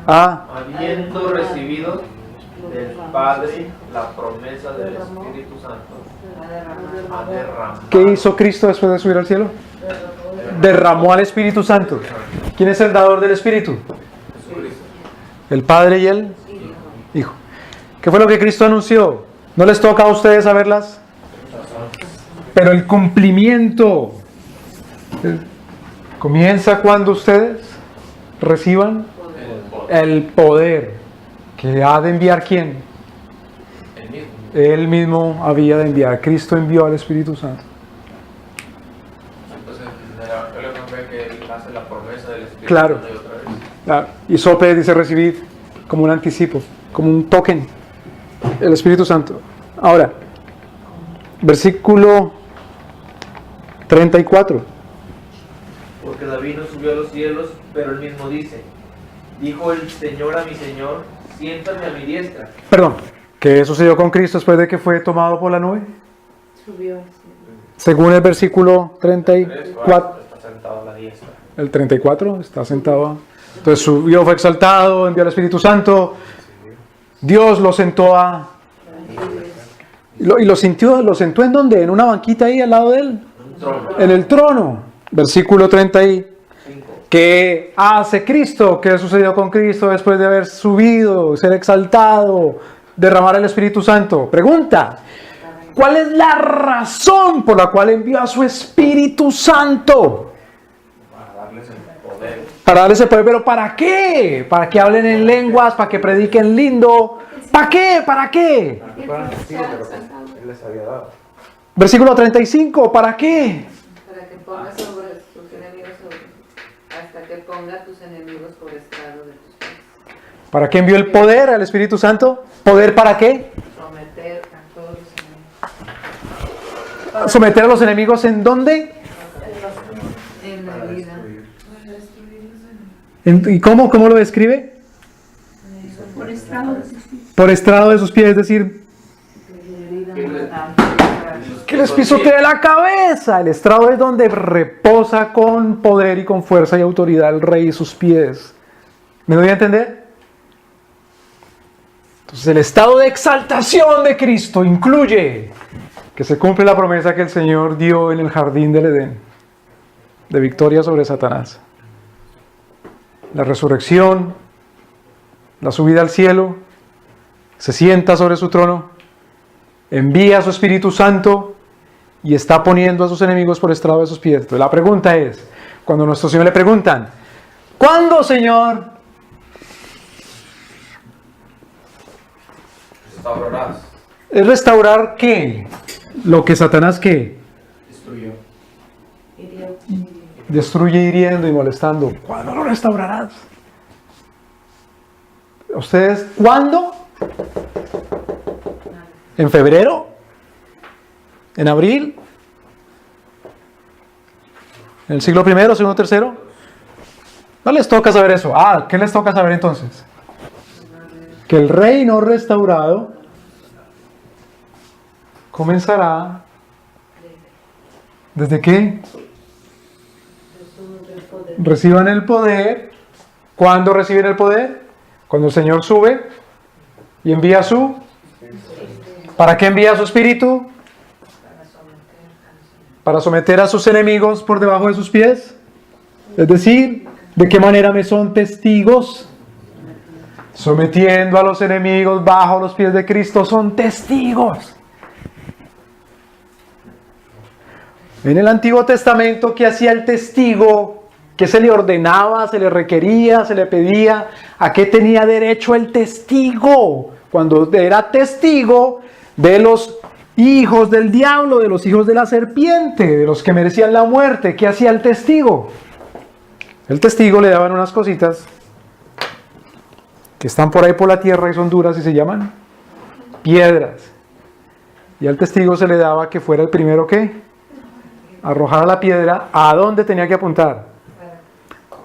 Ah, Habiendo recibido del Padre la promesa del Espíritu Santo, ha derramado. ¿qué hizo Cristo después de subir al cielo? Derramó al Espíritu Santo. ¿Quién es el dador del Espíritu? Jesucristo. El Padre y el Hijo. ¿Qué fue lo que Cristo anunció? ¿No les toca a ustedes saberlas? Pero el cumplimiento comienza cuando ustedes reciban el poder que ha de enviar ¿quién? El mismo. Él mismo había de enviar. Cristo envió al Espíritu Santo. Entonces, en el Evangelio no ve que él hace la promesa del Espíritu Claro. una y otra vez. Ah, y sople dice recibir como un anticipo, como un token, el Espíritu Santo. Ahora, versículo 34. Porque David no subió a los cielos, pero él mismo dice: dijo el Señor a mi Señor, siéntate a mi diestra. Perdón, ¿qué sucedió con Cristo después de que fue tomado por la nube? Subió. Según el versículo 34, Está sentado a la diestra. el 34 está sentado. Entonces subió, fue exaltado, envió al Espíritu Santo. Dios lo sentó y lo sentó en donde, en una banquita ahí al lado de él, Un trono. en el trono. Versículo 35. ¿Qué hace Cristo? ¿Qué sucedió con Cristo después de haber subido, ser exaltado, derramar el Espíritu Santo? Pregunta: ¿cuál es la razón por la cual envió a su Espíritu Santo? Para darles el poder. Para darles el poder, pero ¿para qué? ¿Para que hablen en lenguas? ¿Para que prediquen lindo? ¿Para qué? ¿Para qué? Que fueran testigos de lo que Él les había dado. Versículo 35, ¿para qué? Para que pongas sobre tus enemigos hasta que ponga tus enemigos por estrado de tus pies. ¿Para qué envió el poder al Espíritu Santo? ¿Poder para qué? Someter a todos los enemigos. ¿Someter a los enemigos en dónde? En la vida. ¿Y cómo lo describe? Por estrado de sus pies, es decir, que les pisotee la cabeza. El estrado es donde reposa con poder y con fuerza y autoridad el rey y sus pies. ¿Me doy a entender? Entonces el estado de exaltación de Cristo incluye que se cumple la promesa que el Señor dio en el jardín del Edén, de victoria sobre Satanás. La resurrección, la subida al cielo, se sienta sobre su trono, envía a su Espíritu Santo y está poniendo a sus enemigos por estrado de sus pies. Entonces la pregunta es, cuando a nuestro Señor le preguntan: ¿cuándo, Señor? Restaurarás. ¿Es restaurar qué? Lo que Satanás ¿qué? Destruyó. Destruye hiriendo y molestando. ¿Cuándo lo restaurarás? ¿Ustedes cuándo? ¿En febrero? ¿En abril? ¿En el siglo I, segundo, tercero? No les toca saber eso. Ah, ¿qué les toca saber entonces? Que el reino restaurado comenzará. ¿Desde qué? Reciban el poder. ¿Cuándo reciben el poder? Cuando el Señor sube y envía su... ¿Para qué envía su Espíritu? Para someter a sus enemigos por debajo de sus pies. Es decir, ¿de qué manera me son testigos? Sometiendo a los enemigos bajo los pies de Cristo, son testigos. En el Antiguo Testamento, ¿qué hacía el testigo? ¿Qué se le ordenaba, se le requería, se le pedía? ¿A qué tenía derecho el testigo? Cuando era testigo de los hijos del diablo, de los hijos de la serpiente, de los que merecían la muerte, ¿qué hacía el testigo? El testigo le daban unas cositas que están por ahí por la tierra y son duras y se llaman piedras. Y al testigo se le daba que fuera el primero que arrojara la piedra. ¿A dónde tenía que apuntar?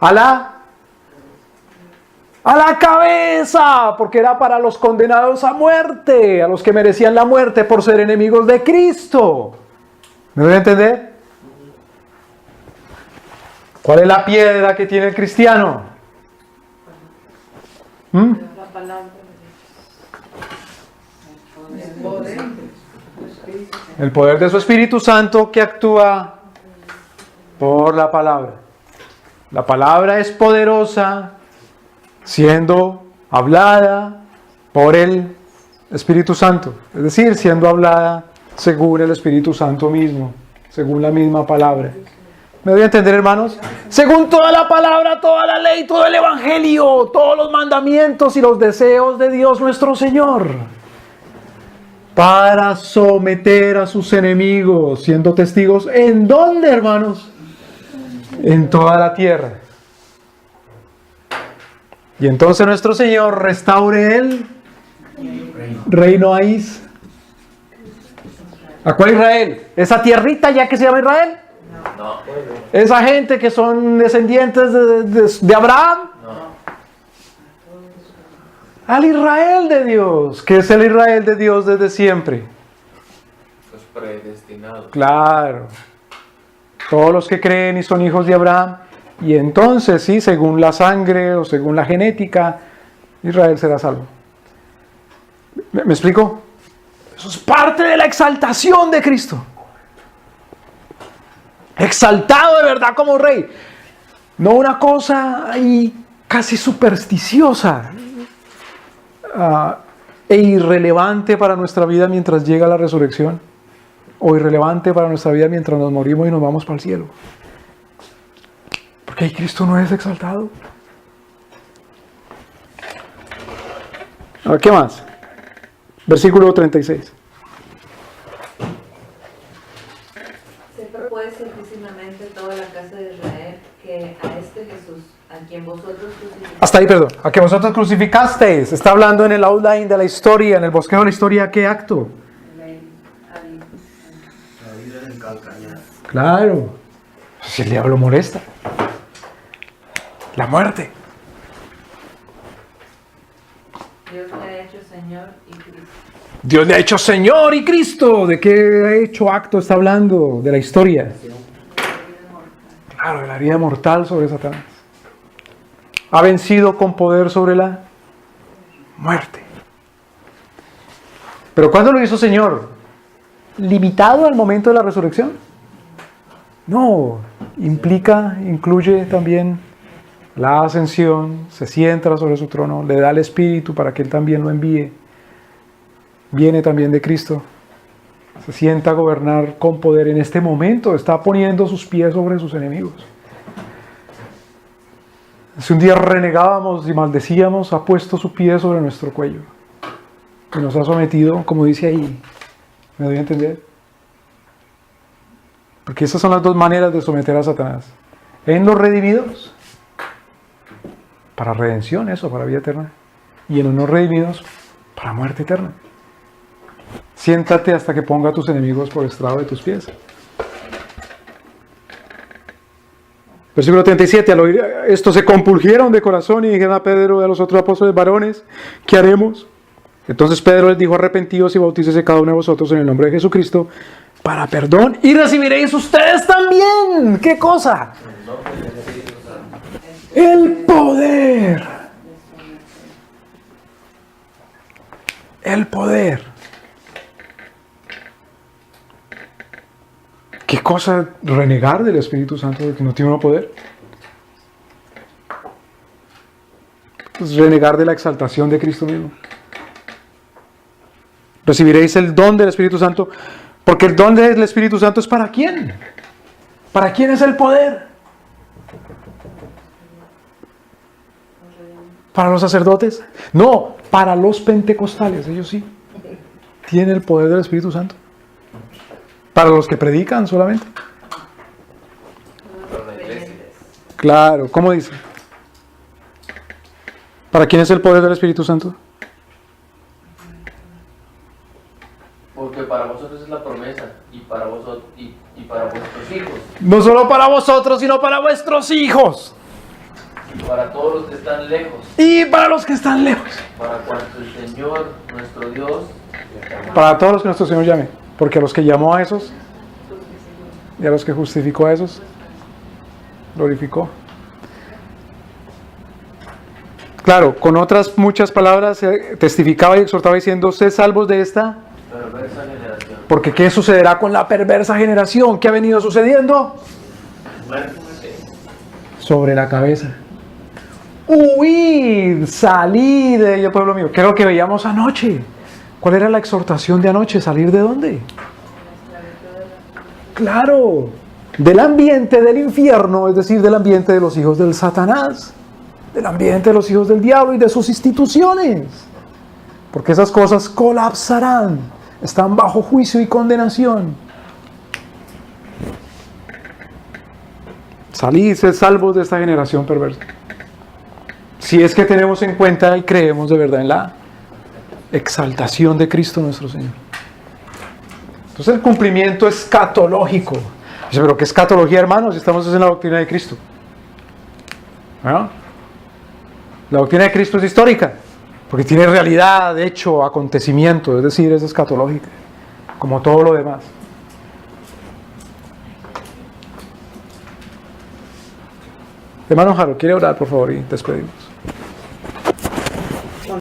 A la cabeza, porque era para los condenados a muerte, a los que merecían la muerte por ser enemigos de Cristo. ¿Me voy a entender? ¿Cuál es la piedra que tiene el cristiano? La palabra. El poder de su Espíritu Santo que actúa por la palabra. La palabra es poderosa siendo hablada por el Espíritu Santo. Es decir, siendo hablada según el Espíritu Santo mismo, según la misma palabra. ¿Me doy a entender, hermanos? Según toda la palabra, toda la ley, todo el Evangelio, todos los mandamientos y los deseos de Dios nuestro Señor. Para someter a sus enemigos, siendo testigos, ¿en dónde, hermanos? En toda la tierra. Y entonces nuestro Señor restaure el reino a Israel. ¿A cuál Israel? ¿Esa tierrita ya que se llama Israel? No. ¿Esa gente que son descendientes de Abraham? No. Al Israel de Dios, que es el Israel de Dios desde siempre. Los predestinados. Claro. Todos los que creen y son hijos de Abraham. Y entonces, sí, según la sangre o según la genética, Israel será salvo. ¿Me explico? Eso es parte de la exaltación de Cristo. Exaltado de verdad como rey. No una cosa ahí casi supersticiosa e irrelevante para nuestra vida mientras llega la resurrección. O irrelevante para nuestra vida mientras nos morimos y nos vamos para el cielo. Porque ahí Cristo no es exaltado. ¿Qué más? Versículo 36. Sepa pues certísimamente toda la casa de Israel que a este Jesús, a quien vosotros crucificasteis. Hasta ahí, perdón. A que vosotros crucificasteis. Está hablando en el outline de la historia, en el bosquejo de la historia, ¿qué acto? Claro. Si el diablo molesta. La muerte. Dios le ha hecho Señor y Cristo. Dios le ha hecho Señor y Cristo. ¿De qué hecho acto está hablando? De la historia. Claro, de la vida mortal sobre Satanás. Ha vencido con poder sobre la muerte. ¿Pero cuándo lo hizo Señor? ¿Limitado al momento de la resurrección? No, incluye también la ascensión, se sienta sobre su trono, le da el Espíritu para que Él también lo envíe. Viene también de Cristo, se sienta a gobernar con poder en este momento, está poniendo sus pies sobre sus enemigos. Si un día renegábamos y maldecíamos, ha puesto su pie sobre nuestro cuello y nos ha sometido, como dice ahí. ¿Me doy a entender? Porque esas son las dos maneras de someter a Satanás. En los redimidos, para redención, eso, para vida eterna. Y en los no redimidos, para muerte eterna. Siéntate hasta que ponga a tus enemigos por estrado de tus pies. Versículo 37, al oír esto se compungieron de corazón y dijeron a Pedro y a los otros apóstoles: varones, ¿qué haremos? Entonces Pedro les dijo: arrepentidos y bautícese cada uno de vosotros en el nombre de Jesucristo para perdón y recibiréis ustedes también. ¿Qué cosa? El poder. El poder. ¿Qué cosa? Renegar del Espíritu Santo de que no tiene poder. Pues renegar de la exaltación de Cristo mismo. Recibiréis el don del Espíritu Santo, porque el don del Espíritu Santo es ¿para quién? ¿Para quién es el poder? ¿Para los sacerdotes? No, para los pentecostales, ellos sí. Tienen el poder del Espíritu Santo. Para los que predican solamente. Claro, ¿cómo dice? ¿Para quién es el poder del Espíritu Santo? Porque para vosotros es la promesa y para vosotros y para vuestros hijos, No solo para vosotros, sino para vuestros hijos. y para todos los que están lejos, Y para los que están lejos. para cuanto el Señor nuestro Dios Para todos los que nuestro Señor llame. Porque a los que llamó a esos, y a los que justificó a esos, glorificó. Claro, con otras muchas palabras testificaba y exhortaba diciendo, sed salvos de esta. perversa generación. Porque ¿qué sucederá con la perversa generación? ¿Qué ha venido sucediendo? Sobre la cabeza. Huid, salid de ella, pueblo mío. ¿Qué es lo que veíamos anoche? ¿Cuál era la exhortación de anoche? ¿Salir de dónde? Claro, del ambiente del infierno, es decir, del ambiente de los hijos del Satanás, del ambiente de los hijos del diablo y de sus instituciones. Porque esas cosas colapsarán, están bajo juicio y condenación. Salid, sed salvos de esta generación perversa. Si es que tenemos en cuenta y creemos de verdad en la exaltación de Cristo nuestro Señor. Entonces el cumplimiento escatológico. Dice, pero ¿qué escatología, hermanos? Si estamos en la doctrina de Cristo. ¿No? La doctrina de Cristo es histórica, porque tiene realidad, hecho, acontecimiento, es decir, es escatológica, como todo lo demás. Hermano Jaro, ¿quiere orar, por favor, y despedimos?